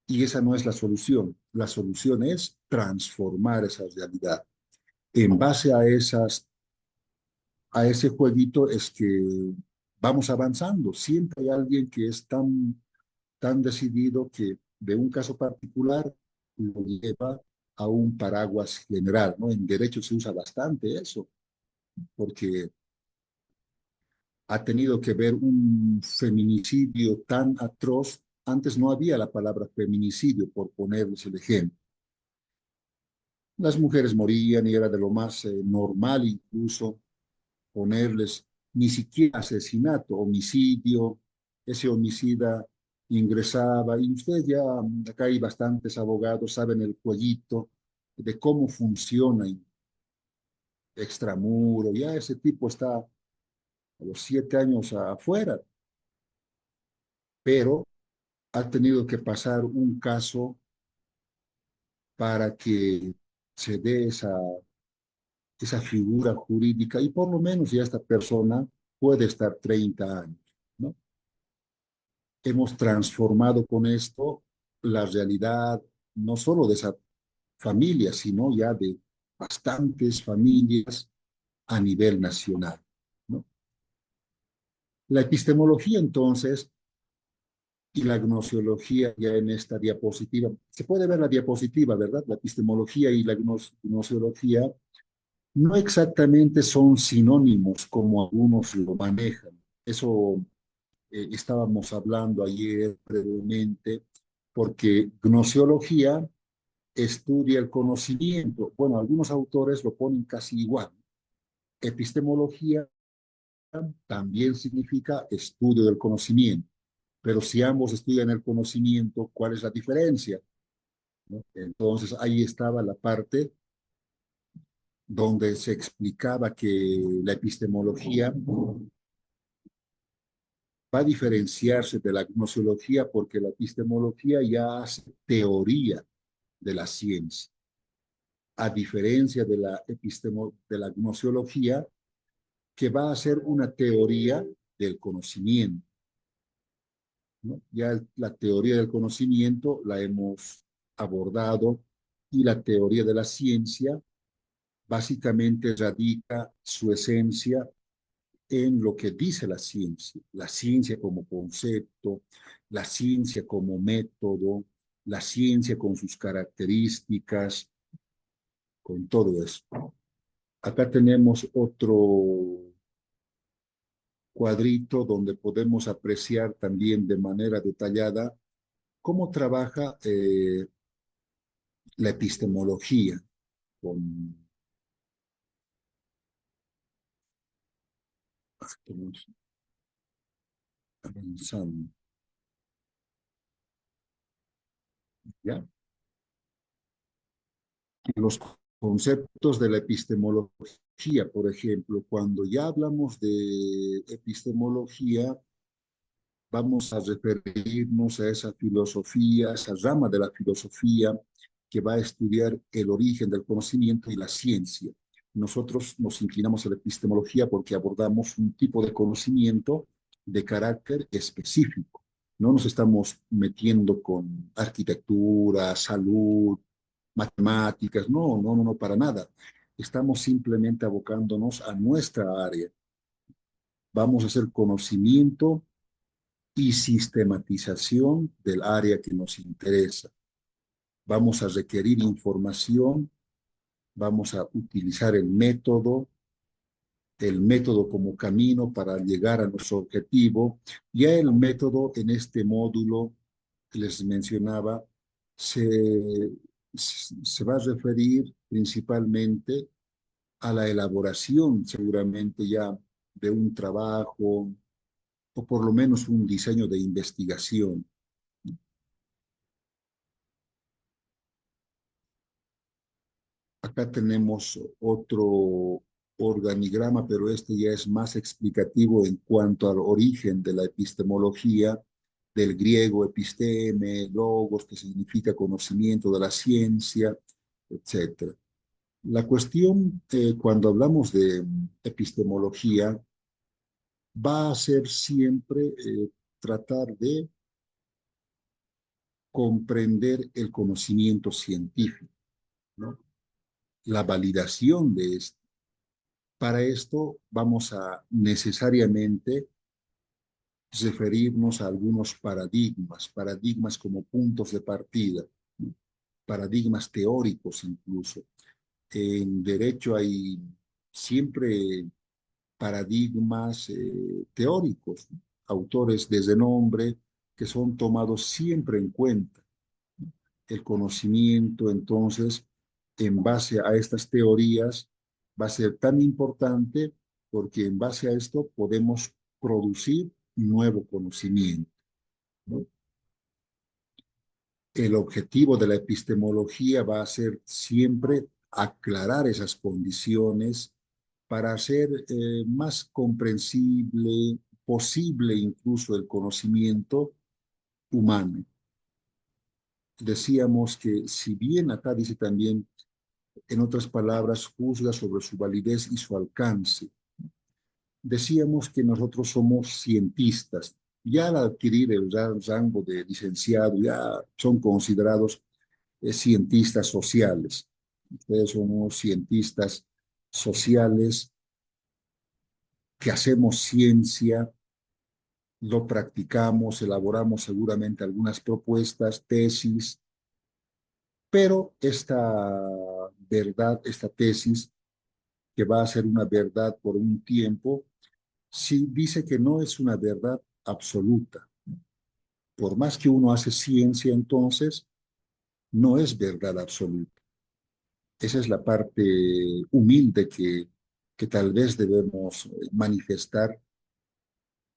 y esa no es la solución. La solución es transformar esa realidad. En base a ese jueguito es que vamos avanzando. Siempre hay alguien que es tan decidido que de un caso particular lo lleva a un paraguas general, ¿no? En derecho se usa bastante eso, porque ha tenido que ver un feminicidio tan atroz. Antes no había la palabra feminicidio, por ponerles el ejemplo. Las mujeres morían y era de lo más normal incluso ponerles ni siquiera asesinato, homicidio, ese homicida ingresaba, y ustedes ya, acá hay bastantes abogados, saben el jueguito de cómo funciona extramuro, ya ese tipo está a los 7 años afuera, pero ha tenido que pasar un caso para que se dé esa figura jurídica y por lo menos ya esta persona puede estar 30 años, ¿no? Hemos transformado con esto la realidad no solo de esa familia, sino ya de bastantes familias a nivel nacional, ¿no? La epistemología, entonces, y la gnoseología ya en esta diapositiva, se puede ver la diapositiva, ¿verdad? La epistemología y la gnoseología no exactamente son sinónimos como algunos lo manejan. Eso estábamos hablando ayer brevemente, porque gnoseología estudia el conocimiento. Bueno, algunos autores lo ponen casi igual. Epistemología también significa estudio del conocimiento, pero si ambos estudian el conocimiento, ¿cuál es la diferencia? ¿No? Entonces ahí estaba la parte donde se explicaba que la epistemología va a diferenciarse de la gnoseología porque la epistemología ya hace teoría de la ciencia, a diferencia de de la gnoseología, que va a ser una teoría del conocimiento, ¿no? Ya la teoría del conocimiento la hemos abordado y la teoría de la ciencia básicamente radica su esencia en lo que dice la ciencia como concepto, la ciencia como método, la ciencia con sus características, con todo eso. Acá tenemos otro cuadrito donde podemos apreciar también de manera detallada cómo trabaja la epistemología con avanzando, ¿ya? Los conceptos de la epistemología, por ejemplo, cuando ya hablamos de epistemología, vamos a referirnos a esa filosofía, esa rama de la filosofía que va a estudiar el origen del conocimiento y la ciencia. Nosotros nos inclinamos a la epistemología porque abordamos un tipo de conocimiento de carácter específico. No nos estamos metiendo con arquitectura, salud, matemáticas, no, para nada. Estamos simplemente abocándonos a nuestra área. Vamos a hacer conocimiento y sistematización del área que nos interesa. Vamos a requerir información, vamos a utilizar el método como camino para llegar a nuestro objetivo. Ya el método en este módulo que les mencionaba se va a referir principalmente a la elaboración seguramente ya de un trabajo o por lo menos un diseño de investigación. Acá tenemos otro organigrama, pero este ya es más explicativo en cuanto al origen de la epistemología, del griego episteme, logos, que significa conocimiento de la ciencia, etcétera. La cuestión, cuando hablamos de epistemología, va a ser siempre tratar de comprender el conocimiento científico, ¿no? La validación de esto. Para esto vamos a necesariamente referirnos a algunos paradigmas como puntos de partida, ¿no? Paradigmas teóricos incluso. En derecho hay siempre paradigmas teóricos, ¿no? Autores de renombre que son tomados siempre en cuenta. El conocimiento, entonces, en base a estas teorías, va a ser tan importante porque en base a esto podemos producir nuevo conocimiento, ¿no? El objetivo de la epistemología va a ser siempre aclarar esas condiciones para hacer más comprensible, posible incluso el conocimiento humano. Decíamos que si bien acá dice también, en otras palabras, juzga sobre su validez y su alcance, decíamos que nosotros somos cientistas. Ya al adquirir el rango de licenciado, ya son considerados cientistas sociales. Ustedes somos cientistas sociales que hacemos ciencia, lo practicamos, elaboramos seguramente algunas propuestas, tesis, pero esta verdad, esta tesis, que va a ser una verdad por un tiempo, sí dice que no es una verdad absoluta. Por más que uno hace ciencia, entonces, no es verdad absoluta. Esa es la parte humilde que tal vez debemos manifestar,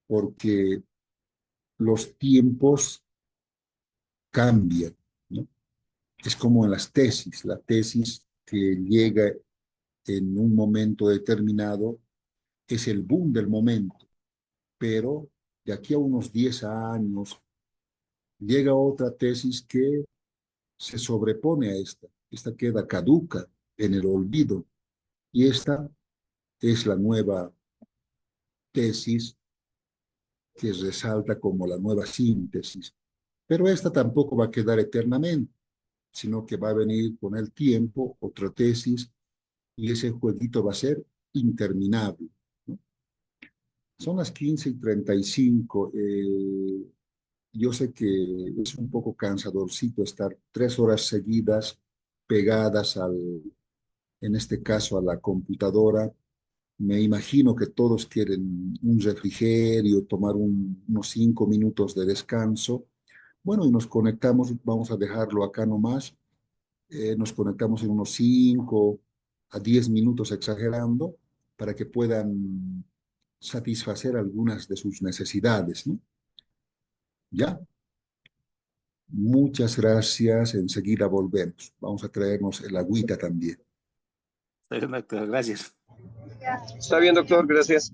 porque los tiempos cambian, ¿no? Es como en las tesis, la tesis que llega en un momento determinado es el boom del momento, pero de aquí a unos 10 años llega otra tesis que se sobrepone a esta queda caduca en el olvido, y esta es la nueva tesis que resalta como la nueva síntesis. Pero esta tampoco va a quedar eternamente, sino que va a venir con el tiempo otra tesis y ese jueguito va a ser interminable, ¿no? Son las 15:35. Yo sé que es un poco cansadorcito estar 3 horas seguidas pegadas en este caso, a la computadora. Me imagino que todos quieren un refrigerio, tomar unos 5 minutos de descanso. Bueno, y nos conectamos, vamos a dejarlo acá nomás. Nos conectamos en unos 5 a 10 minutos exagerando para que puedan satisfacer algunas de sus necesidades, ¿no? Ya, muchas gracias. Enseguida volvemos. Vamos a traernos el agüita también. Doctor, gracias. Está bien, doctor, gracias.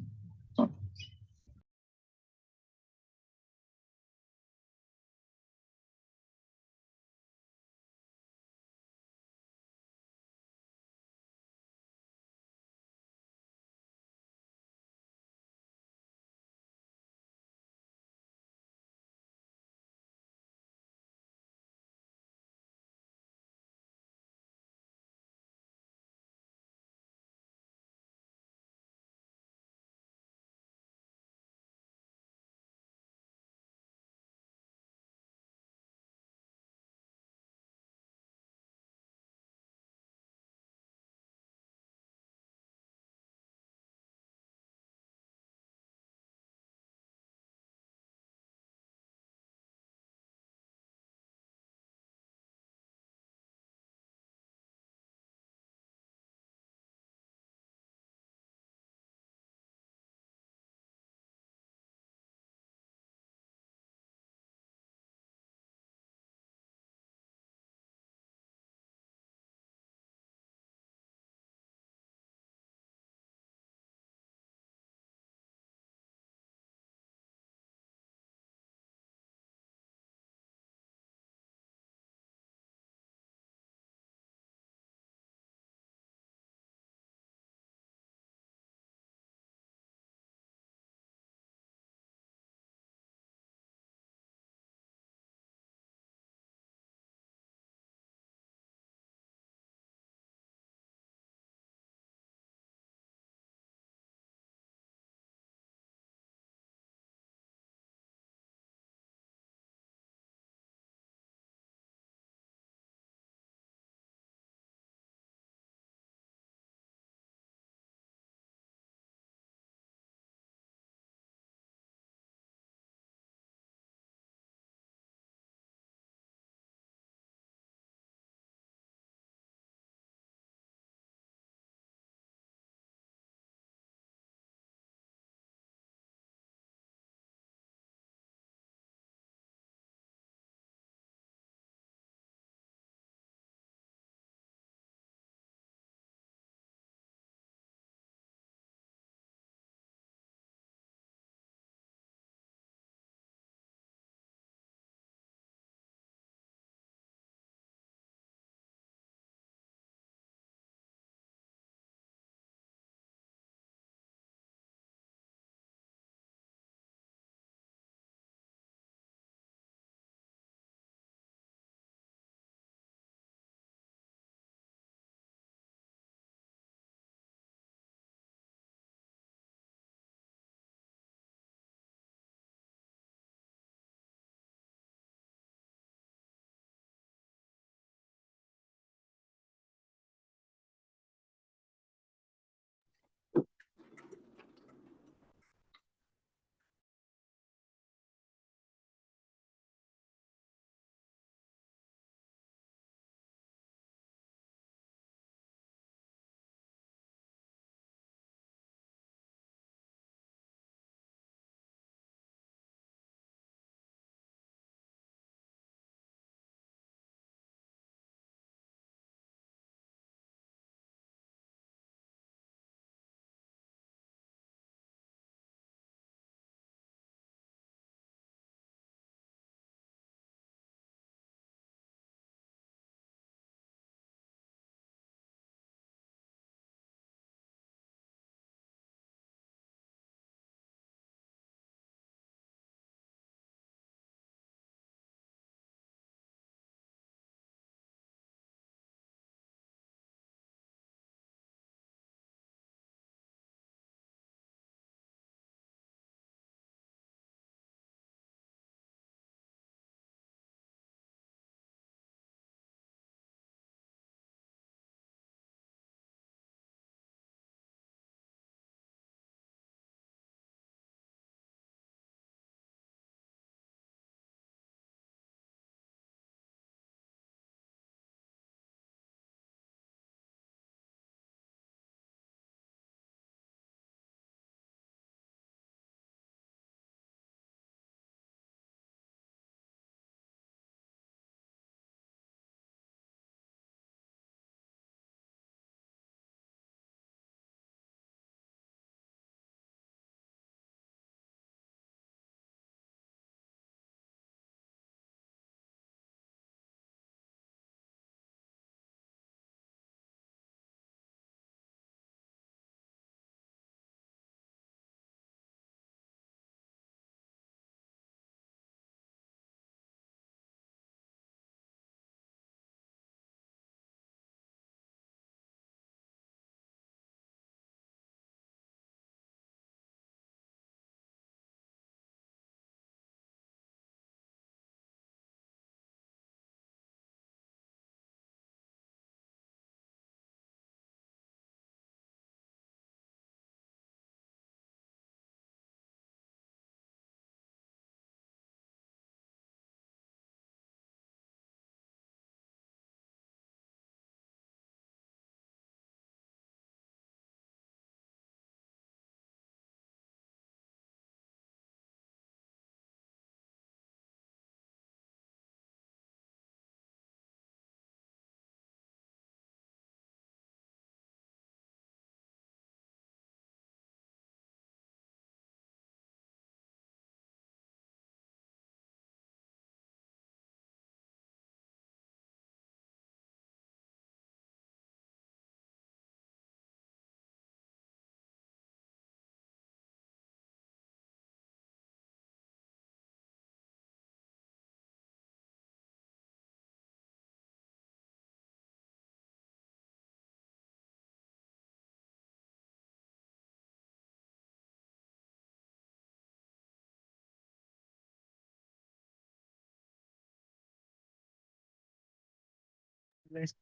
Les-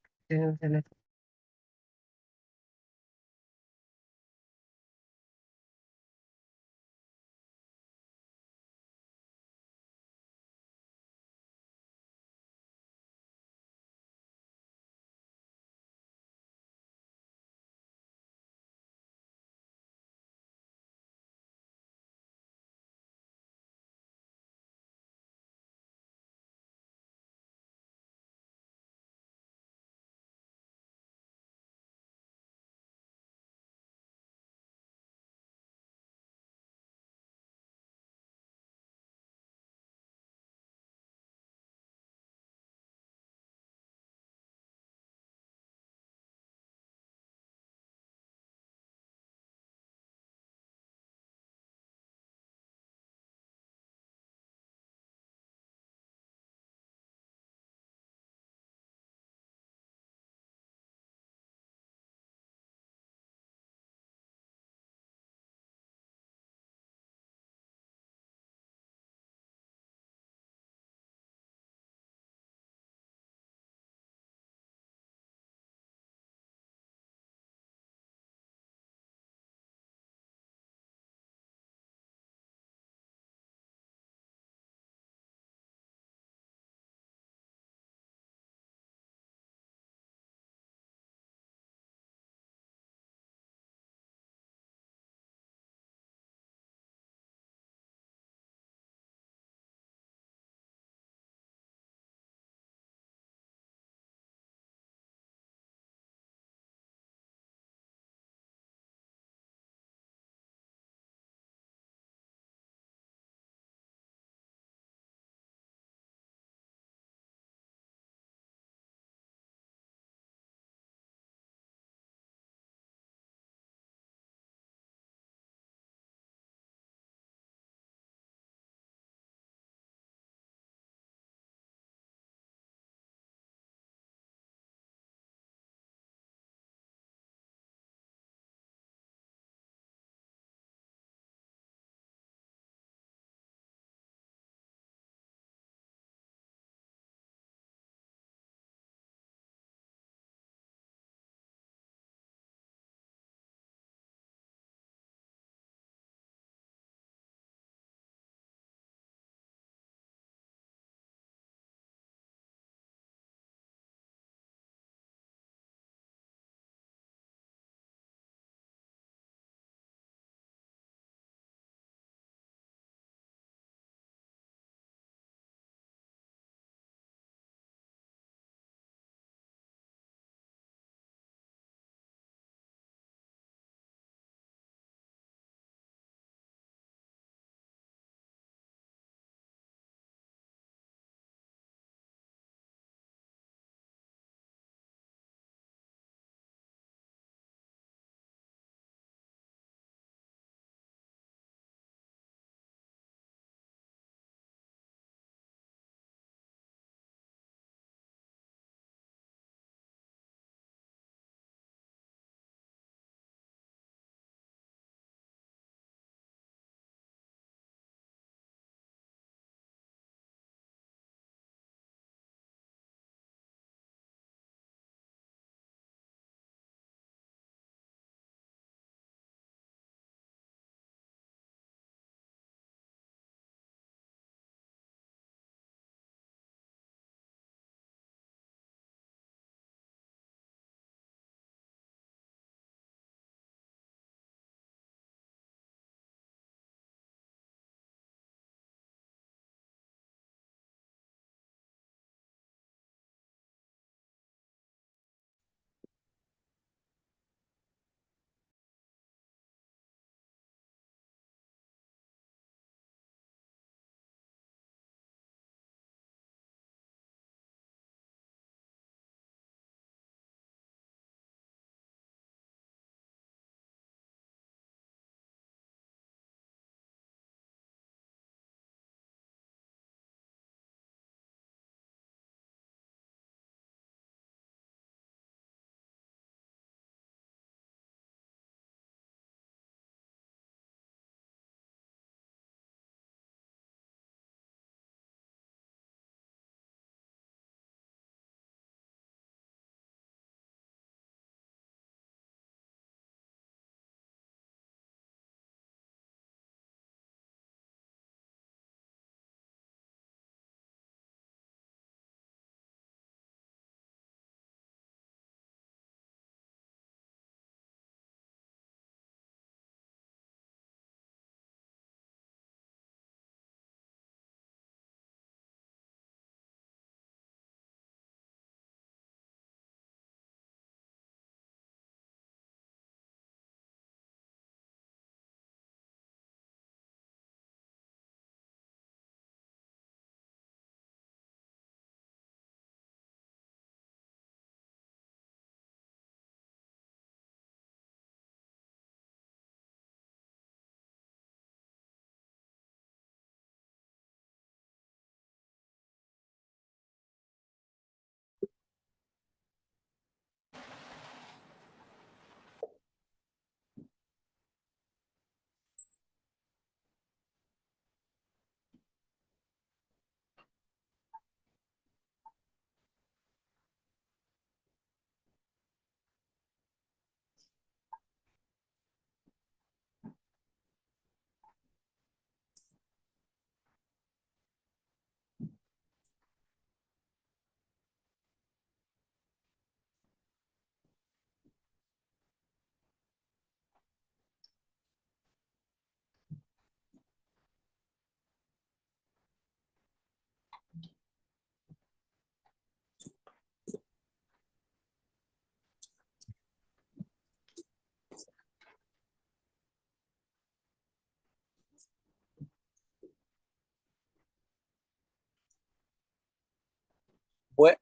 Bue-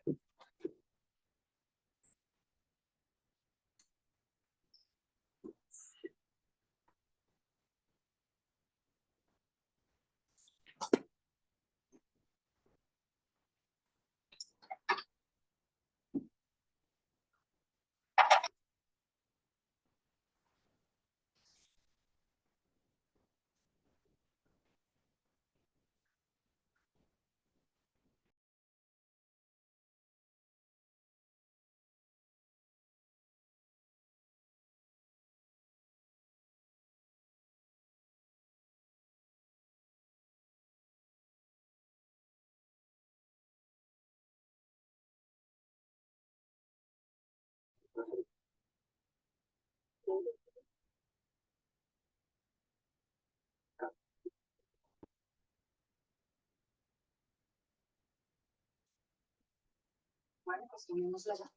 Bueno, pues tomémosla ya.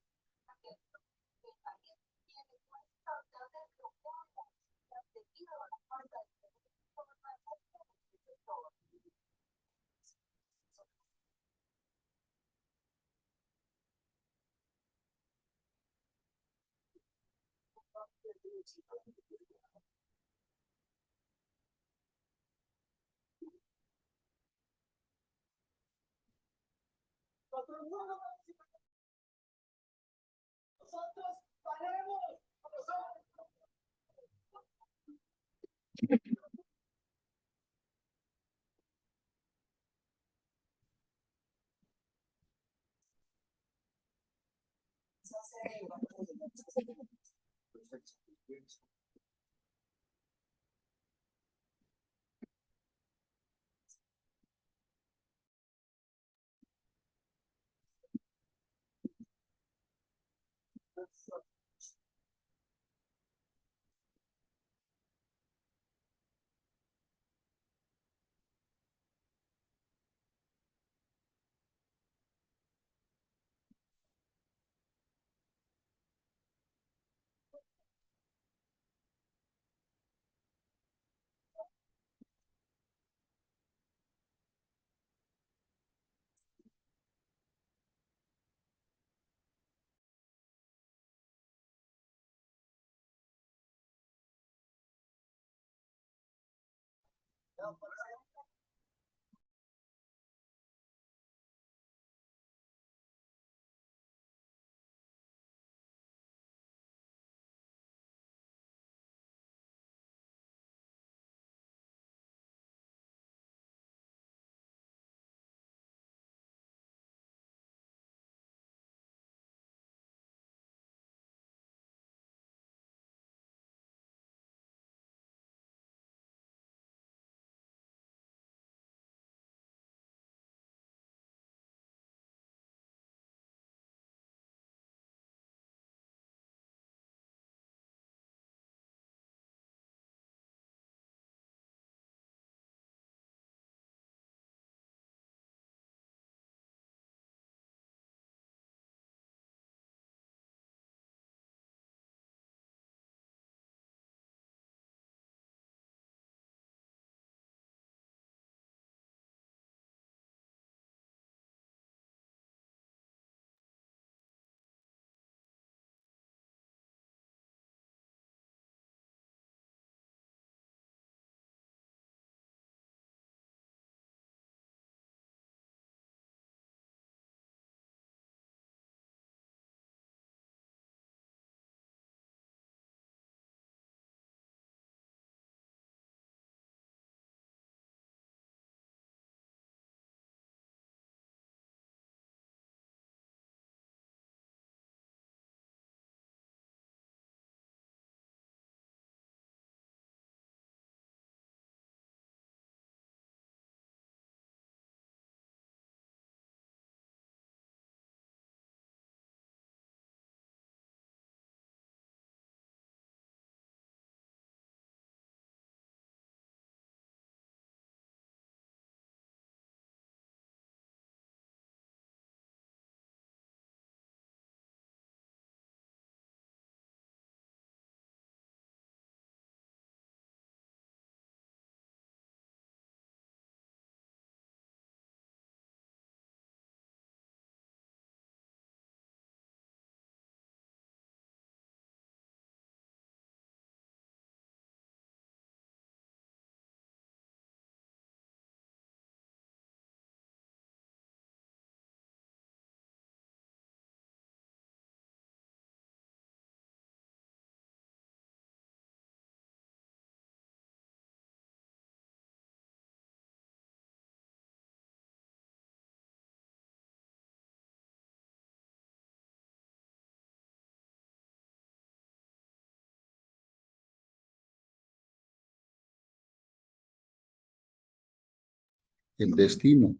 el destino.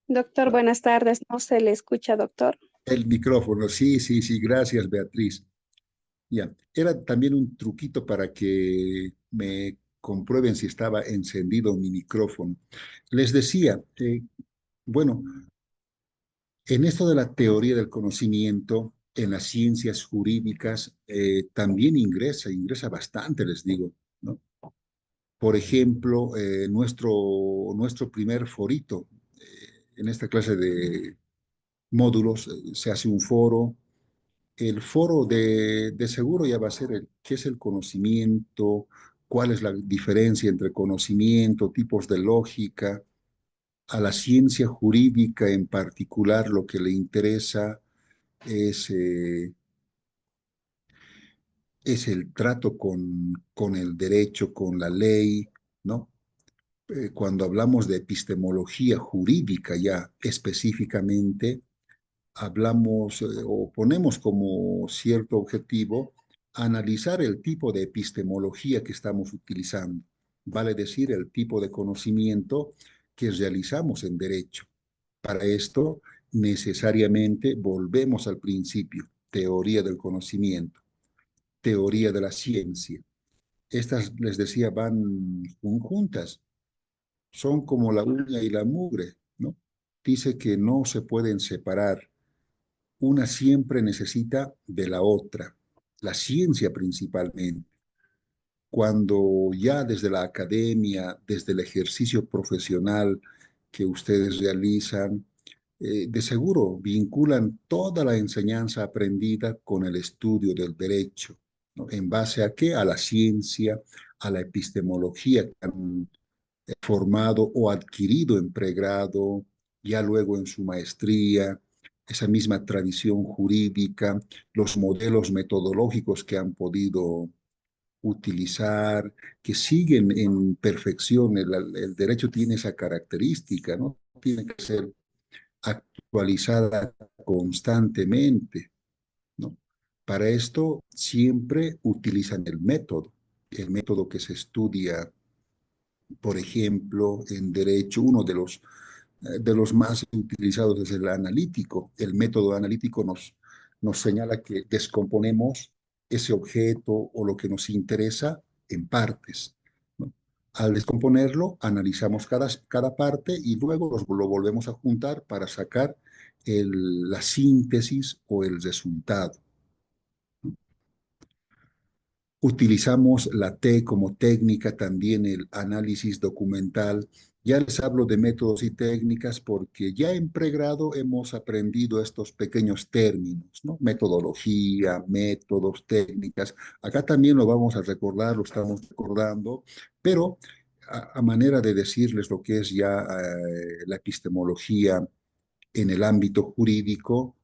Doctor, buenas tardes. No se le escucha, doctor. El micrófono, sí, sí, sí, gracias, Beatriz. Ya, era también un truquito para que me comprueben si estaba encendido mi micrófono. Les decía, bueno, en esto de la teoría del conocimiento, en las ciencias jurídicas, también ingresa bastante, les digo, ¿no? Por ejemplo, nuestro primer forito, en esta clase de módulos, se hace un foro. El foro de seguro ya va a ser qué es el conocimiento, cuál es la diferencia entre conocimiento, tipos de lógica, a la ciencia jurídica en particular lo que le interesa es, eh, es el trato con el derecho, con la ley, ¿no? Cuando hablamos de epistemología jurídica ya específicamente, hablamos o ponemos como cierto objetivo analizar el tipo de epistemología que estamos utilizando, vale decir, el tipo de conocimiento que realizamos en derecho. Para esto, necesariamente volvemos al principio, teoría del conocimiento, teoría de la ciencia. Estas, les decía, van juntas, son como la uña y la mugre, ¿no? Dice que no se pueden separar, una siempre necesita de la otra, la ciencia principalmente. Cuando ya desde la academia, desde el ejercicio profesional que ustedes realizan, de seguro vinculan toda la enseñanza aprendida con el estudio del derecho, ¿no? ¿En base a qué? A la ciencia, a la epistemología que han formado o adquirido en pregrado, ya luego en su maestría, esa misma tradición jurídica, los modelos metodológicos que han podido utilizar, que siguen en perfección. El derecho tiene esa característica, ¿no? Tiene que ser actualizada constantemente, ¿no? Para esto siempre utilizan el método que se estudia, por ejemplo, en derecho, uno de los más utilizados es el analítico. El método analítico nos señala que descomponemos ese objeto o lo que nos interesa en partes, ¿no? Al descomponerlo, analizamos cada parte y luego lo volvemos a juntar para sacar la síntesis o el resultado. Utilizamos la T como técnica, también el análisis documental. Ya les hablo de métodos y técnicas porque ya en pregrado hemos aprendido estos pequeños términos, ¿no? Metodología, métodos, técnicas. Acá también lo vamos a recordar, lo estamos recordando, pero a manera de decirles lo que es ya la epistemología en el ámbito jurídico,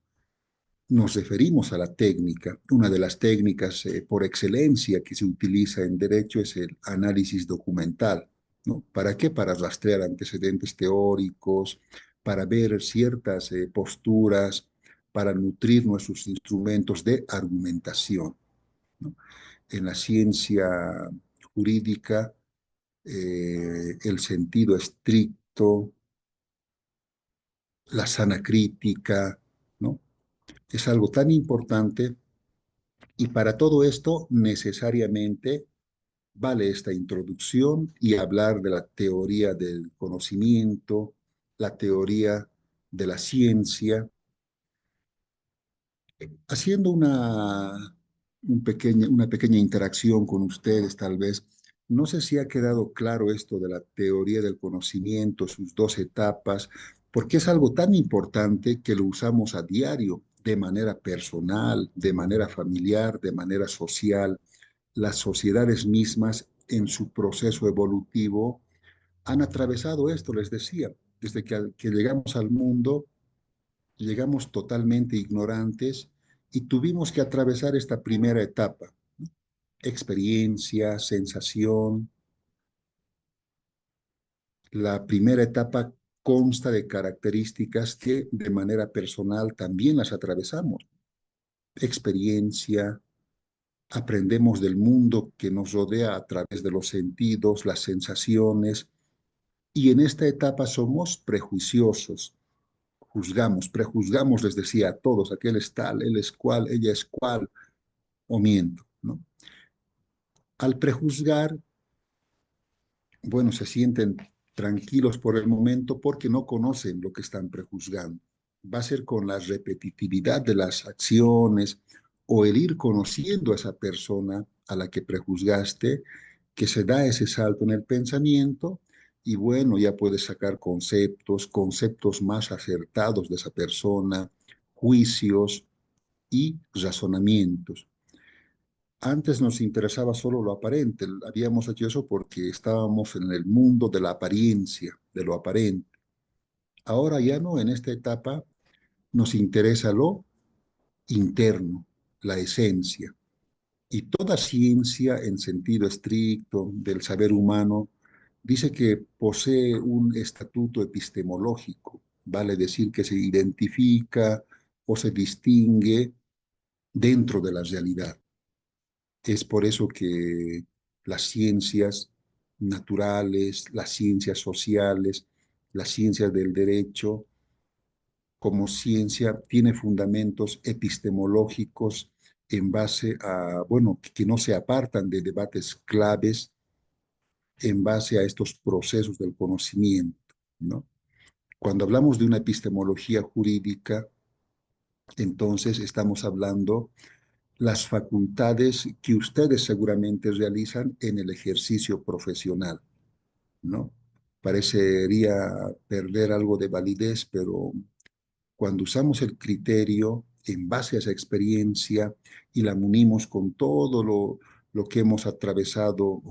nos referimos a la técnica. Una de las técnicas por excelencia que se utiliza en derecho es el análisis documental, ¿no? ¿Para qué? Para rastrear antecedentes teóricos, para ver ciertas posturas, para nutrir nuestros instrumentos de argumentación, ¿no? En la ciencia jurídica, el sentido estricto, la sana crítica, ¿no? Es algo tan importante y para todo esto necesariamente vale esta introducción y hablar de la teoría del conocimiento, la teoría de la ciencia, haciendo una pequeña interacción con ustedes tal vez. No sé si ha quedado claro esto de la teoría del conocimiento, sus dos etapas, porque es algo tan importante que lo usamos a diario, de manera personal, de manera familiar, de manera social. Las sociedades mismas en su proceso evolutivo han atravesado esto, les decía, desde que llegamos al mundo, llegamos totalmente ignorantes y tuvimos que atravesar esta primera etapa, experiencia, sensación. La primera etapa consta de características que de manera personal también las atravesamos. Experiencia, aprendemos del mundo que nos rodea a través de los sentidos, las sensaciones, y en esta etapa somos prejuiciosos, prejuzgamos, les decía a todos, aquel es tal, él es cual, ella es cual, o miento, ¿no? Al prejuzgar, bueno, se sienten tranquilos por el momento porque no conocen lo que están prejuzgando. Va a ser con la repetitividad de las acciones o el ir conociendo a esa persona a la que prejuzgaste que se da ese salto en el pensamiento y bueno, ya puedes sacar conceptos más acertados de esa persona, juicios y razonamientos. Antes nos interesaba solo lo aparente, habíamos hecho eso porque estábamos en el mundo de la apariencia, de lo aparente. Ahora ya no, en esta etapa nos interesa lo interno, la esencia. Y toda ciencia en sentido estricto del saber humano dice que posee un estatuto epistemológico, vale decir que se identifica o se distingue dentro de la realidad. Es por eso que las ciencias naturales, las ciencias sociales, las ciencias del derecho, como ciencia, tiene fundamentos epistemológicos en base a, bueno, que no se apartan de debates claves en base a estos procesos del conocimiento, ¿no? Cuando hablamos de una epistemología jurídica, entonces estamos hablando las facultades que ustedes seguramente realizan en el ejercicio profesional, ¿no? Parecería perder algo de validez, pero cuando usamos el criterio en base a esa experiencia y la unimos con todo lo que hemos atravesado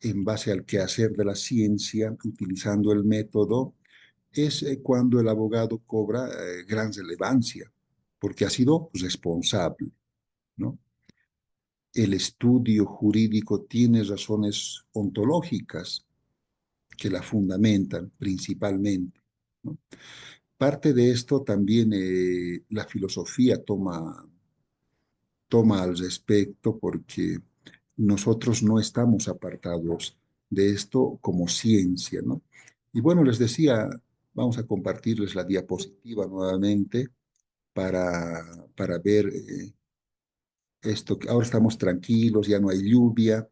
en base al quehacer de la ciencia, utilizando el método, es cuando el abogado cobra gran relevancia, porque ha sido responsable, ¿no? El estudio jurídico tiene razones ontológicas que la fundamentan principalmente, ¿no? Parte de esto también la filosofía toma al respecto porque nosotros no estamos apartados de esto como ciencia, ¿no? Y bueno, les decía, vamos a compartirles la diapositiva nuevamente para ver esto. Ahora estamos tranquilos, ya no hay lluvia.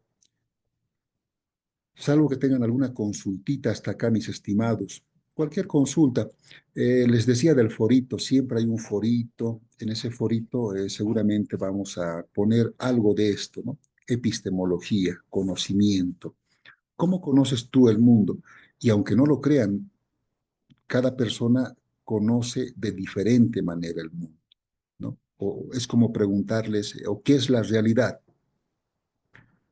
Salvo que tengan alguna consultita hasta acá, mis estimados. Cualquier consulta. Les decía del forito, siempre hay un forito. En ese forito seguramente vamos a poner algo de esto, ¿no? Epistemología, conocimiento. ¿Cómo conoces tú el mundo? Y aunque no lo crean, cada persona conoce de diferente manera el mundo, ¿no? O es como preguntarles, ¿o qué es la realidad?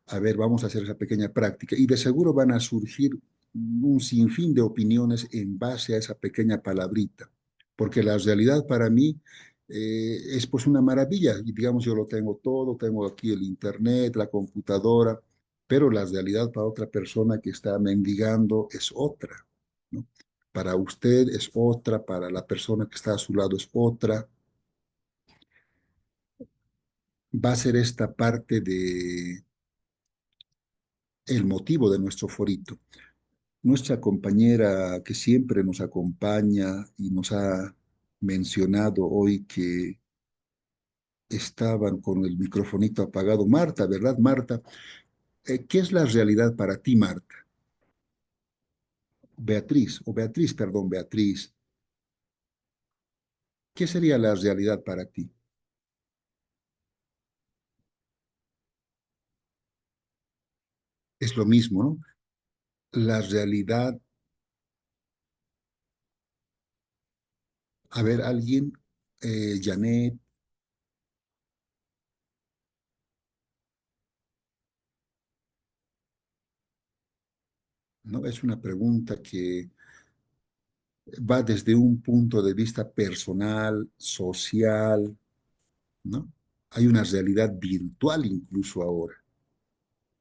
A ver, vamos a hacer esa pequeña práctica y de seguro van a surgir un sinfín de opiniones en base a esa pequeña palabrita, porque la realidad para mí es pues una maravilla y digamos yo lo tengo todo, tengo aquí el internet, la computadora, pero la realidad para otra persona que está mendigando es otra, ¿no? Para usted es otra, para la persona que está a su lado es otra. va a ser esta parte de el motivo de nuestro forito. Nuestra compañera que siempre nos acompaña y nos ha mencionado hoy que estaban con el microfonito apagado. Marta, ¿verdad, Marta? ¿Qué es la realidad para ti, Marta? Beatriz, perdón, Beatriz. ¿Qué sería la realidad para ti? Es lo mismo, ¿no? La realidad, a ver, alguien, Janet, ¿no? Es una pregunta que va desde un punto de vista personal, social, ¿no? Hay una realidad virtual incluso ahora,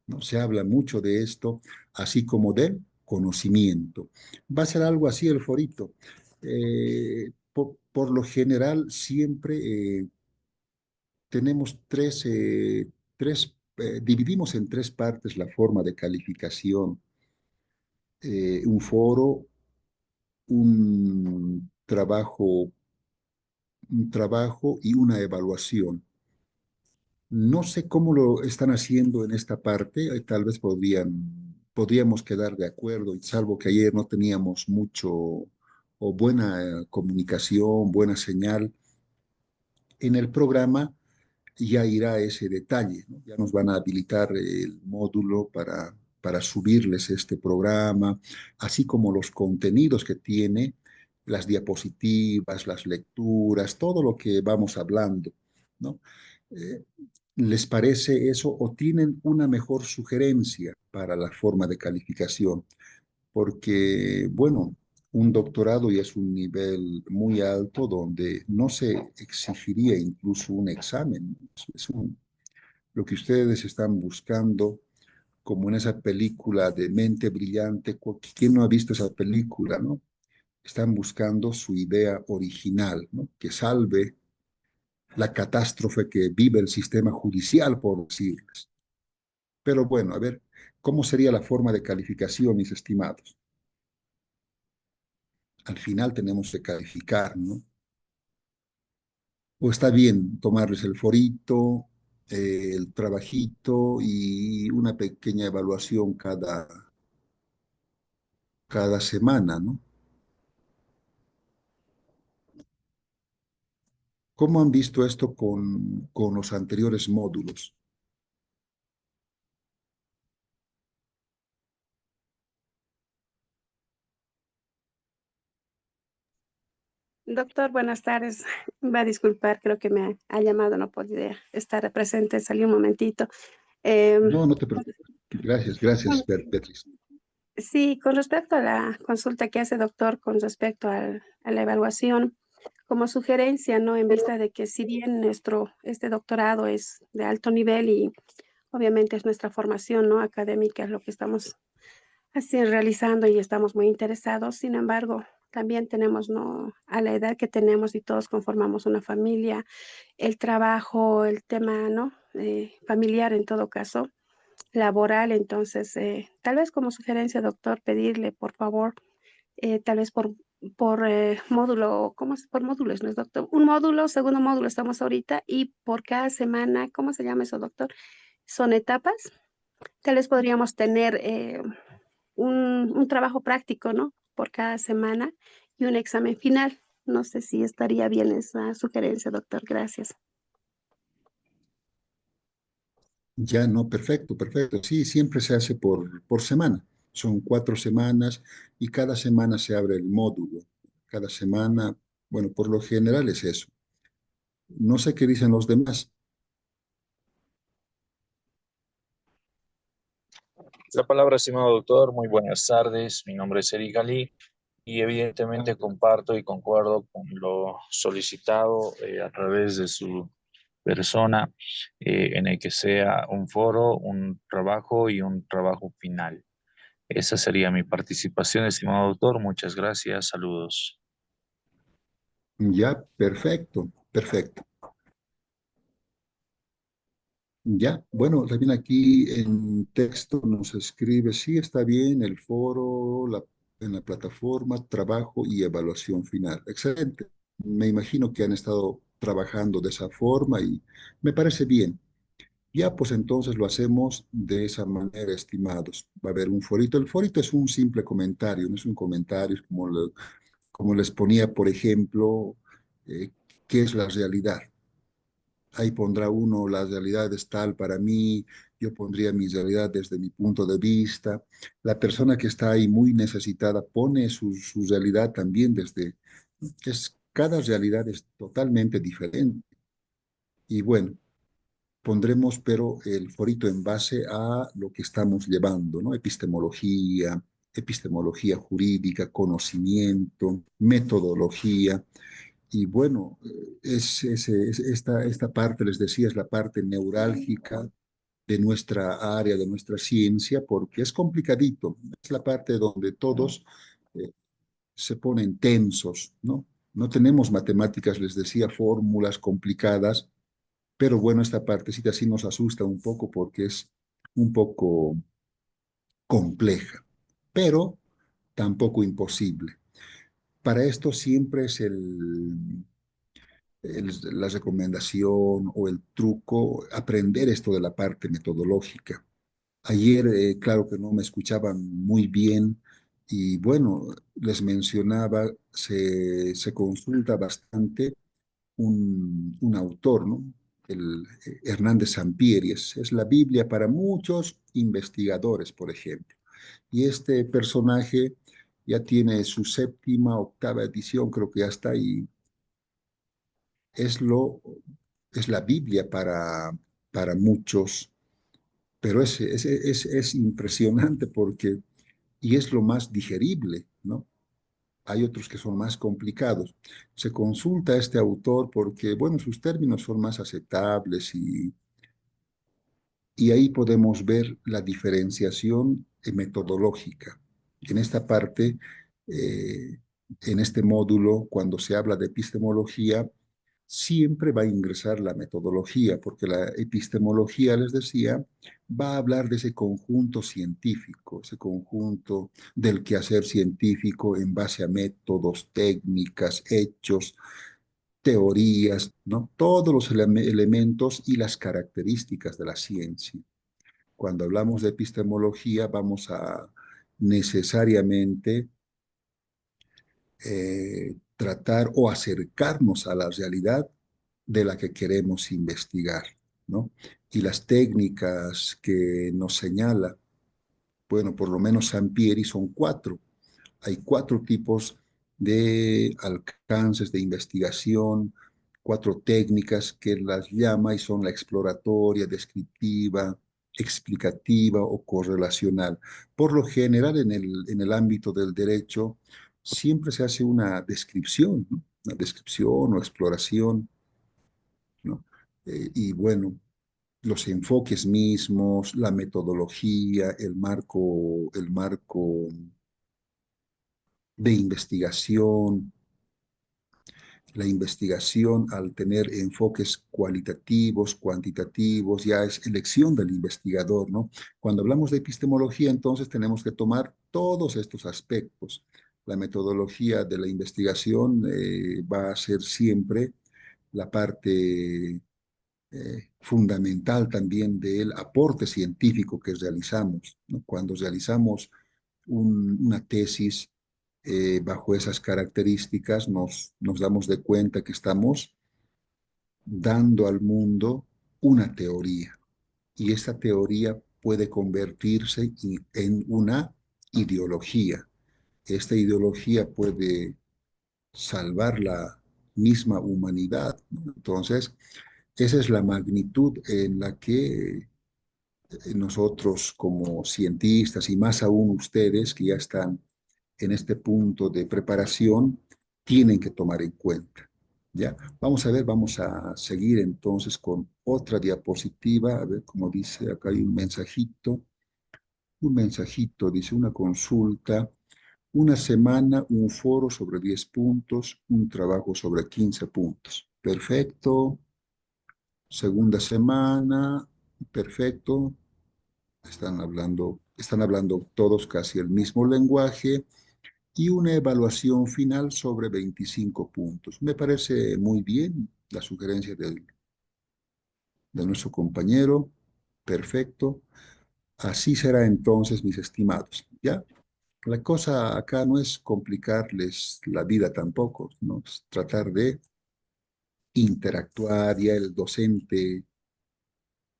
¿no? Se habla mucho de esto, así como del conocimiento. Va a ser algo así el forito. Por lo general, siempre tenemos dividimos en tres partes la forma de calificación. Un foro, un trabajo, un trabajo y una evaluación. No sé cómo lo están haciendo en esta parte, tal vez podríamos quedar de acuerdo, y salvo que ayer no teníamos mucho o buena comunicación, buena señal en el programa, ya irá ese detalle, ¿no? Ya nos van a habilitar el módulo para subirles este programa, así como los contenidos que tiene, las diapositivas, las lecturas, todo lo que vamos hablando, ¿no? Eh, ¿Les parece eso o tienen una mejor sugerencia para la forma de calificación? Porque, bueno, un doctorado ya es un nivel muy alto donde no se exigiría incluso un examen. Lo que ustedes están buscando, como en esa película de Mente Brillante, ¿quién no ha visto esa película, no? Están buscando su idea original, ¿no? Que salve la catástrofe que vive el sistema judicial, por decirles. Pero bueno, a ver, ¿cómo sería la forma de calificación, mis estimados? Al final tenemos que calificar, ¿no? O está bien tomarles el forito, el trabajito y una pequeña evaluación cada semana, ¿no? ¿Cómo han visto esto con los anteriores módulos? Doctor, buenas tardes. Va a disculpar, creo que me ha llamado, no podía estar presente, salí un momentito. Em, No, no te preocupes. Gracias, con- Beatriz. sí, con respecto a la consulta que hace doctor con respecto a la evaluación, como sugerencia, ¿no? En vista de que si bien este doctorado es de alto nivel y obviamente es nuestra formación, ¿no? Académica, es lo que estamos así realizando y estamos muy interesados. Sin embargo, también tenemos, ¿no? A la edad que tenemos y todos conformamos una familia, el trabajo, el tema, ¿no? Familiar en todo caso, laboral. Entonces, tal vez como sugerencia, doctor, pedirle, por favor, tal vez por módulo, ¿cómo es? Por módulos, ¿no es, doctor? Un módulo, segundo módulo estamos ahorita y por cada semana, ¿cómo se llama eso, doctor? Son etapas. Tal vez podríamos tener un trabajo práctico, ¿no? Por cada semana y un examen final. No sé si estaría bien esa sugerencia, doctor. Gracias. Ya no, perfecto, perfecto. Sí, siempre se hace por semana. Son 4 semanas y cada semana se abre el módulo. Cada semana, bueno, por lo general es eso. No sé qué dicen los demás. La palabra, estimado doctor, muy buenas tardes. Mi nombre es Eric Ali y evidentemente comparto y concuerdo con lo solicitado a través de su persona en el que sea un foro, un trabajo y un trabajo final. Esa sería mi participación, estimado doctor. Muchas gracias. Saludos. Ya, perfecto, perfecto. Ya, bueno, también aquí en texto nos escribe, sí, está bien, el foro, en la plataforma, trabajo y evaluación final. Excelente. Me imagino que han estado trabajando de esa forma y me parece bien. Ya, pues entonces lo hacemos de esa manera, estimados. Va a haber un forito. El forito es un simple comentario, no es un comentario, es como les ponía, por ejemplo, ¿qué es la realidad? Ahí pondrá uno, la realidad es tal para mí, yo pondría mi realidad desde mi punto de vista. La persona que está ahí muy necesitada pone su realidad también desde, cada realidad es totalmente diferente. Y bueno, pondremos pero el forito en base a lo que estamos llevando, ¿no? Epistemología jurídica, conocimiento, metodología. Y bueno, esta parte, les decía, es la parte neurálgica de nuestra área, de nuestra ciencia, porque es complicadito. Es la parte donde todos eh, se ponen tensos, ¿no? No tenemos matemáticas, les decía, fórmulas complicadas, pero bueno, esta partecita sí nos asusta un poco porque es un poco compleja, pero tampoco imposible. Para esto siempre es la recomendación o el truco, aprender esto de la parte metodológica. Ayer, claro que no me escuchaban muy bien y bueno, les mencionaba, se consulta bastante un autor, ¿no? Hernández Sampieri, es la Biblia para muchos investigadores, por ejemplo. Y este personaje ya tiene su séptima, octava edición, creo que ya está ahí, es, lo, es la Biblia para muchos, pero es impresionante porque, y es lo más digerible, ¿no? Hay otros que son más complicados. Se consulta a este autor porque, bueno, sus términos son más aceptables y ahí podemos ver la diferenciación metodológica. En esta parte, eh, en este módulo, cuando se habla de epistemología, siempre va a ingresar la metodología, porque la epistemología, les decía, va a hablar de ese conjunto científico, ese conjunto del quehacer científico en base a métodos, técnicas, hechos, teorías, ¿no? Todos los elementos y las características de la ciencia. Cuando hablamos de epistemología, vamos a necesariamente tratar o acercarnos a la realidad de la que queremos investigar, ¿no? Y las técnicas que nos señala, bueno, por lo menos Sampieri son cuatro. Hay cuatro tipos de alcances de investigación, cuatro técnicas que las llama y son la exploratoria, descriptiva, explicativa o correlacional. Por lo general, en el ámbito del derecho, siempre se hace una descripción, ¿no? Una descripción o exploración, ¿no? Y bueno, los enfoques mismos, la metodología, el marco de investigación. La investigación, al tener enfoques cualitativos, cuantitativos, ya es elección del investigador, ¿no? Cuando hablamos de epistemología, entonces tenemos que tomar todos estos aspectos. La metodología de la investigación va a ser siempre la parte fundamental también del aporte científico que realizamos, ¿no? Cuando realizamos una tesis bajo esas características, nos damos de cuenta que estamos dando al mundo una teoría y esta teoría puede convertirse en una ideología. Esta ideología puede salvar la misma humanidad, ¿no? Entonces, esa es la magnitud en la que nosotros como cientistas y más aún ustedes que ya están en este punto de preparación, tienen que tomar en cuenta. ¿Ya? Vamos a ver, vamos a seguir entonces con otra diapositiva, a ver cómo dice, acá hay un mensajito, dice una consulta, una semana, un foro sobre 10 puntos, un trabajo sobre 15 puntos. Perfecto. Segunda semana, perfecto. Están hablando todos casi el mismo lenguaje y una evaluación final sobre 25 puntos. Me parece muy bien la sugerencia de nuestro compañero. Perfecto. Así será entonces, mis estimados. ¿Ya? La cosa acá no es complicarles la vida tampoco, ¿no? Es tratar de interactuar. Ya el docente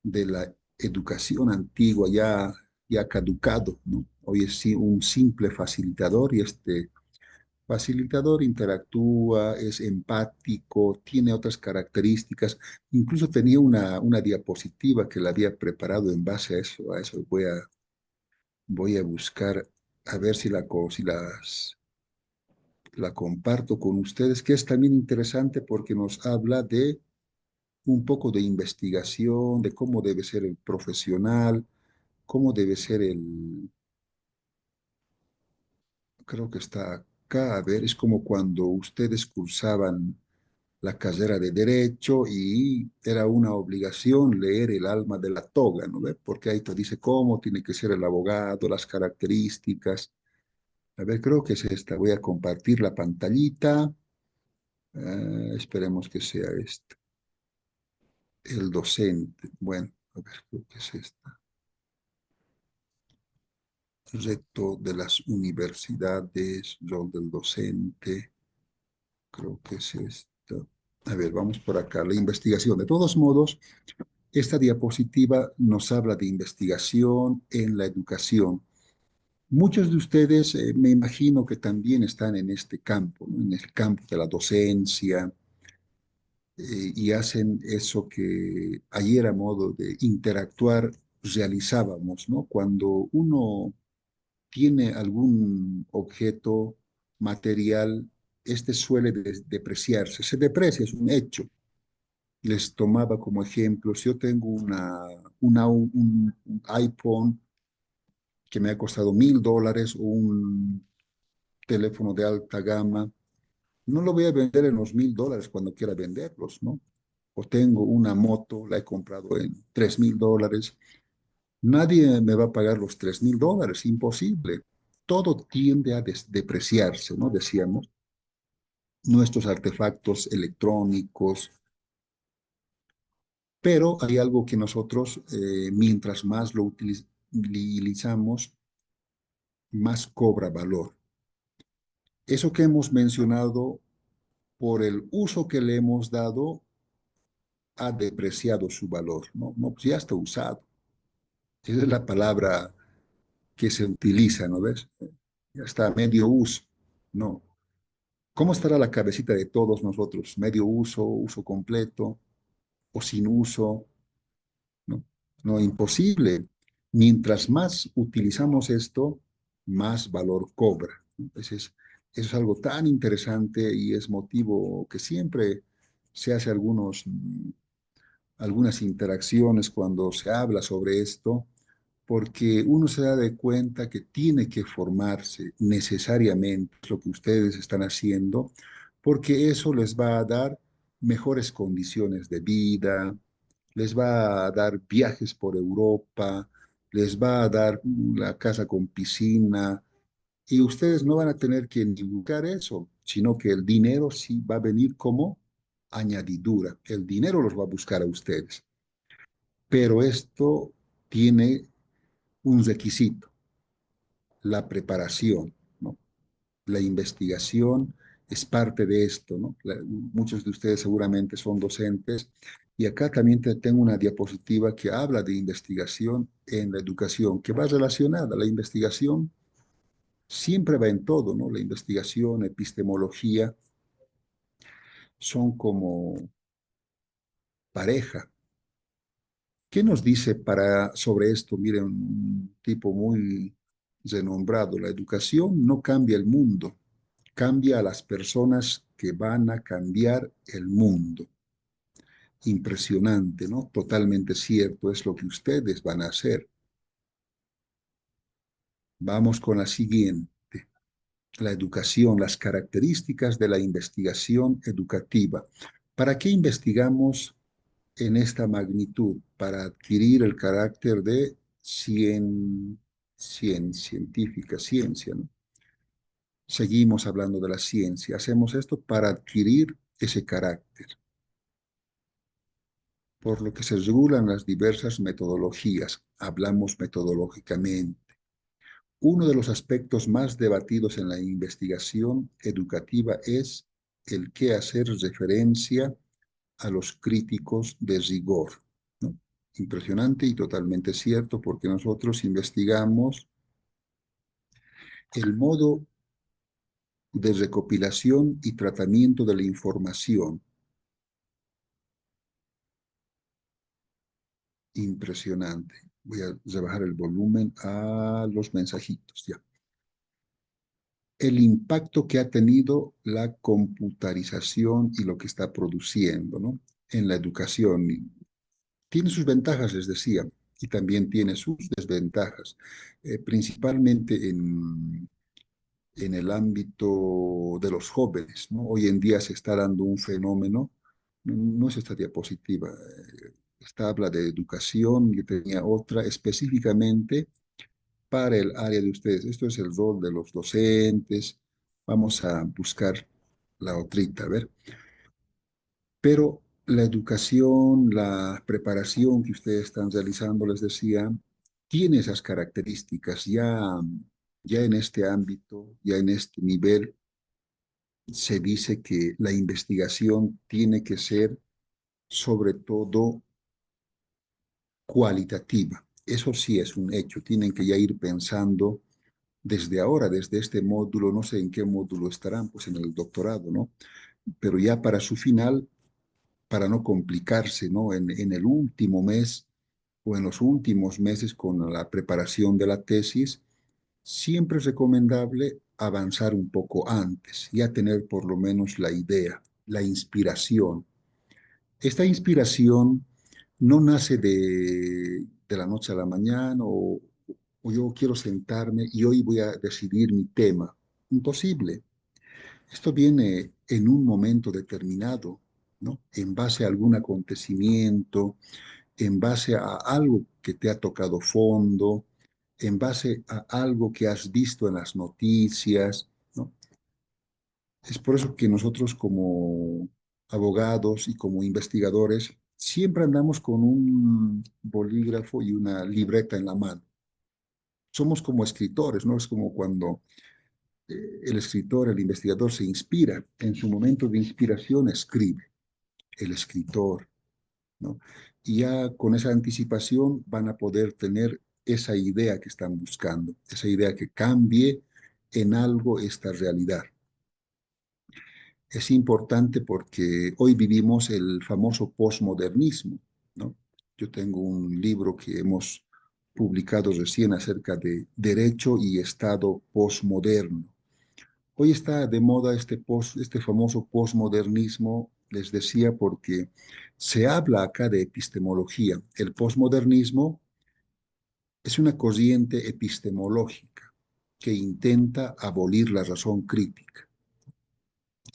de la educación antigua ya ha caducado, ¿no? Hoy es un simple facilitador y este facilitador interactúa, es empático, tiene otras características. Incluso tenía una diapositiva que la había preparado en base a eso. A eso voy a buscar a ver la comparto con ustedes, que es también interesante porque nos habla de un poco de investigación, de cómo debe ser el profesional, cómo debe ser creo que está acá, a ver, es como cuando ustedes cursaban la carrera de Derecho y era una obligación leer el alma de la toga, ¿no ve? Porque ahí te dice cómo tiene que ser el abogado, las características. A ver, creo que es esta. Voy a compartir la pantallita. Esperemos que sea esta. El docente. Bueno, a ver, creo que es esta. Reto de las universidades, rol del docente. Creo que es esta. A ver, vamos por acá. La investigación. De todos modos, esta diapositiva nos habla de investigación en la educación. Muchos de ustedes, me imagino que también están en este campo, ¿no? En el campo de la docencia, y hacen eso que ayer a modo de interactuar realizábamos, ¿no? Cuando uno tiene algún objeto material, este suele depreciarse, se deprecia, es un hecho. Les tomaba como ejemplo, si yo tengo un iPhone que me ha costado $1,000 o un teléfono de alta gama, no lo voy a vender en los $1,000 cuando quiera venderlos, ¿no? O tengo una moto, la he comprado en $3,000. Nadie me va a pagar los $3,000, imposible. Todo tiende a depreciarse, ¿no? Decíamos, nuestros artefactos electrónicos, pero hay algo que nosotros, mientras más lo utilizamos, más cobra valor. Eso que hemos mencionado, por el uso que le hemos dado, ha depreciado su valor, ¿no? No, pues ya está usado. Esa es la palabra que se utiliza, ¿no ves? Ya está, medio uso. No. ¿Cómo estará la cabecita de todos nosotros? ¿Medio uso, uso completo o sin uso? No, no, imposible. Mientras más utilizamos esto, más valor cobra. Entonces, eso es algo tan interesante y es motivo que siempre se hace algunas interacciones cuando se habla sobre esto, porque uno se da de cuenta que tiene que formarse necesariamente lo que ustedes están haciendo, porque eso les va a dar mejores condiciones de vida, les va a dar viajes por Europa, les va a dar la casa con piscina, y ustedes no van a tener que ni buscar eso, sino que el dinero sí va a venir como añadidura. El dinero los va a buscar a ustedes. Pero esto tiene un requisito, la preparación, ¿no? La investigación es parte de esto, ¿no? Muchos de ustedes seguramente son docentes y acá también tengo una diapositiva que habla de investigación en la educación, que va relacionada. La investigación siempre va en todo, ¿no? La investigación, epistemología, son como pareja. ¿Qué nos dice sobre esto? Miren, un tipo muy renombrado. La educación no cambia el mundo, cambia a las personas que van a cambiar el mundo. Impresionante, ¿no? Totalmente cierto, es lo que ustedes van a hacer. Vamos con la siguiente. La educación, las características de la investigación educativa. ¿Para qué investigamos en esta magnitud para adquirir el carácter de científica, ciencia, ¿no? Seguimos hablando de la ciencia. Hacemos esto para adquirir ese carácter, por lo que se regulan las diversas metodologías. Hablamos metodológicamente. Uno de los aspectos más debatidos en la investigación educativa es el que hacer referencia a los críticos de rigor, ¿no? Impresionante y totalmente cierto, porque nosotros investigamos el modo de recopilación y tratamiento de la información. Impresionante. Voy a rebajar el volumen a los mensajitos, ya. El impacto que ha tenido la computarización y lo que está produciendo, ¿no? En la educación. Tiene sus ventajas, les decía, y también tiene sus desventajas, principalmente en el ámbito de los jóvenes, ¿no? Hoy en día se está dando un fenómeno, no es esta diapositiva, esta habla de educación, y tenía otra específicamente para el área de ustedes. Esto es el rol de los docentes. Vamos a buscar la otrita, a ver. Pero la educación, la preparación que ustedes están realizando, les decía, tiene esas características. Ya en este ámbito, ya en este nivel, se dice que la investigación tiene que ser sobre todo cualitativa. Eso sí es un hecho. Tienen que ya ir pensando desde ahora, desde este módulo, no sé en qué módulo estarán, pues en el doctorado, ¿no? Pero ya para su final, para no complicarse, ¿no? En el último mes o en los últimos meses con la preparación de la tesis, siempre es recomendable avanzar un poco antes, ya tener por lo menos la idea, la inspiración. Esta inspiración no nace de la noche a la mañana o yo quiero sentarme y hoy voy a decidir mi tema. Imposible. Esto viene en un momento determinado, ¿no? En base a algún acontecimiento, en base a algo que te ha tocado fondo, en base a algo que has visto en las noticias, ¿no? Es por eso que nosotros como abogados y como investigadores siempre andamos con un bolígrafo y una libreta en la mano. Somos como escritores, ¿no? Es como cuando el escritor, el investigador se inspira. En su momento de inspiración escribe, el escritor, ¿no? Y ya con esa anticipación van a poder tener esa idea que están buscando, esa idea que cambie en algo esta realidad. Es importante porque hoy vivimos el famoso posmodernismo, ¿no? Yo tengo un libro que hemos publicado recién acerca de derecho y Estado posmoderno. Hoy está de moda este famoso posmodernismo, les decía, porque se habla acá de epistemología. El posmodernismo es una corriente epistemológica que intenta abolir la razón crítica,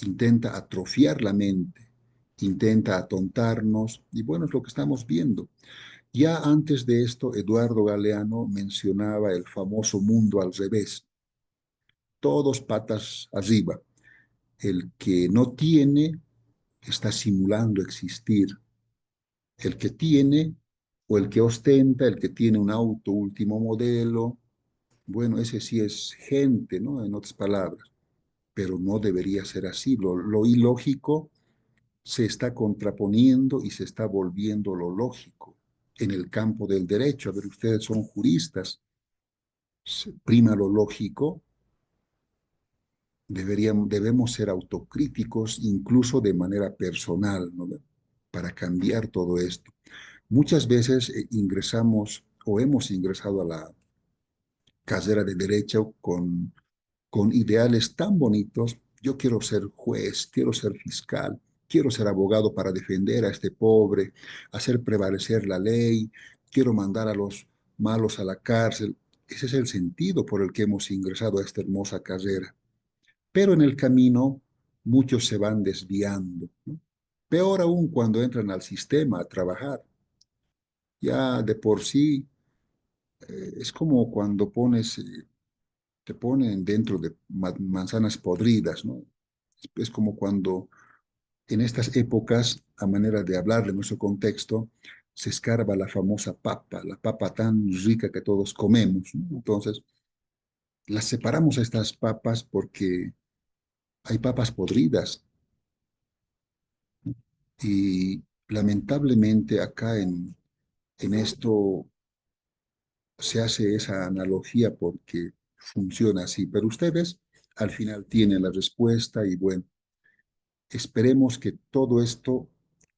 intenta atrofiar la mente, intenta atontarnos, y bueno, es lo que estamos viendo. Ya antes de esto, Eduardo Galeano mencionaba el famoso mundo al revés, todos patas arriba. El que no tiene está simulando existir. El que tiene o el que ostenta, el que tiene un auto último modelo, bueno, ese sí es gente, ¿no? En otras palabras, pero no debería ser así. Lo ilógico se está contraponiendo y se está volviendo lo lógico en el campo del derecho. A ver, ustedes son juristas, prima lo lógico, debemos ser autocríticos incluso de manera personal, ¿no? Para cambiar todo esto. Muchas veces ingresamos o hemos ingresado a la carrera de derecho con ideales tan bonitos. Yo quiero ser juez, quiero ser fiscal, quiero ser abogado para defender a este pobre, hacer prevalecer la ley, quiero mandar a los malos a la cárcel. Ese es el sentido por el que hemos ingresado a esta hermosa carrera. Pero en el camino muchos se van desviando, ¿no? Peor aún cuando entran al sistema a trabajar. Ya de por sí es como cuando te ponen dentro de manzanas podridas, ¿no? Es como cuando en estas épocas, a manera de hablar de nuestro contexto, se escarba la famosa papa, la papa tan rica que todos comemos, ¿no? Entonces, las separamos a estas papas porque hay papas podridas y lamentablemente acá en esto se hace esa analogía porque funciona así, pero ustedes al final tienen la respuesta y bueno, esperemos que todo esto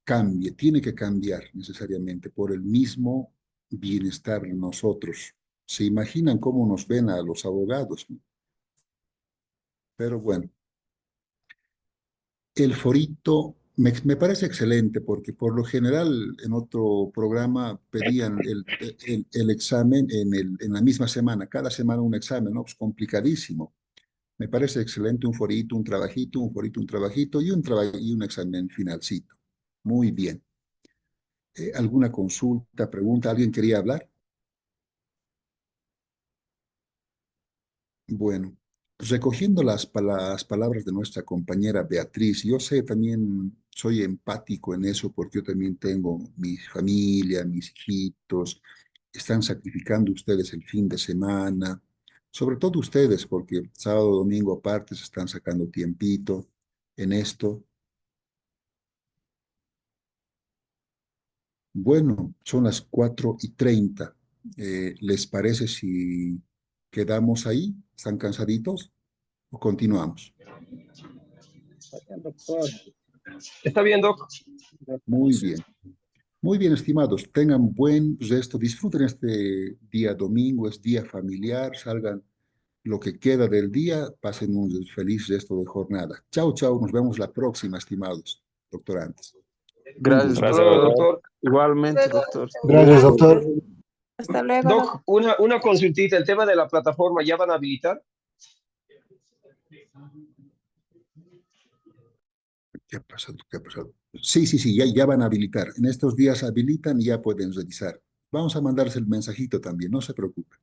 cambie, tiene que cambiar necesariamente por el mismo bienestar de nosotros. ¿Se imaginan cómo nos ven a los abogados? ¿No? Pero bueno, el forito me parece excelente porque por lo general en otro programa pedían el examen en la misma semana, cada semana un examen, ¿no? Pues complicadísimo. Me parece excelente un forito, un trabajito, un forito, un trabajito y un examen finalcito. Muy bien. ¿Alguna consulta, pregunta? ¿Alguien quería hablar? Bueno, recogiendo las palabras de nuestra compañera Beatriz, yo sé también, soy empático en eso porque yo también tengo mi familia, mis hijitos, están sacrificando ustedes el fin de semana, sobre todo ustedes porque sábado, domingo aparte se están sacando tiempito en esto. Bueno, son las 4:30. ¿Les parece si quedamos ahí? ¿Están cansaditos? ¿O continuamos? Doctor. ¿Está bien, doc? Muy bien. Muy bien, estimados. Tengan buen resto. Disfruten este día domingo, es día familiar. Salgan lo que queda del día. Pasen un feliz resto de jornada. Chao, chao. Nos vemos la próxima, estimados doctorantes. Un Gracias, gusto. Gracias, hasta luego, doctor. doctor. Igualmente, doctor. Gracias, doctor. Hasta luego, Doc, una consultita, el tema de la plataforma, ¿ya van a habilitar? ¿Qué ha pasado? ¿Qué ha pasado? Sí, sí, sí, ya van a habilitar. En estos días habilitan y ya pueden revisar. Vamos a mandarse el mensajito también, no se preocupen.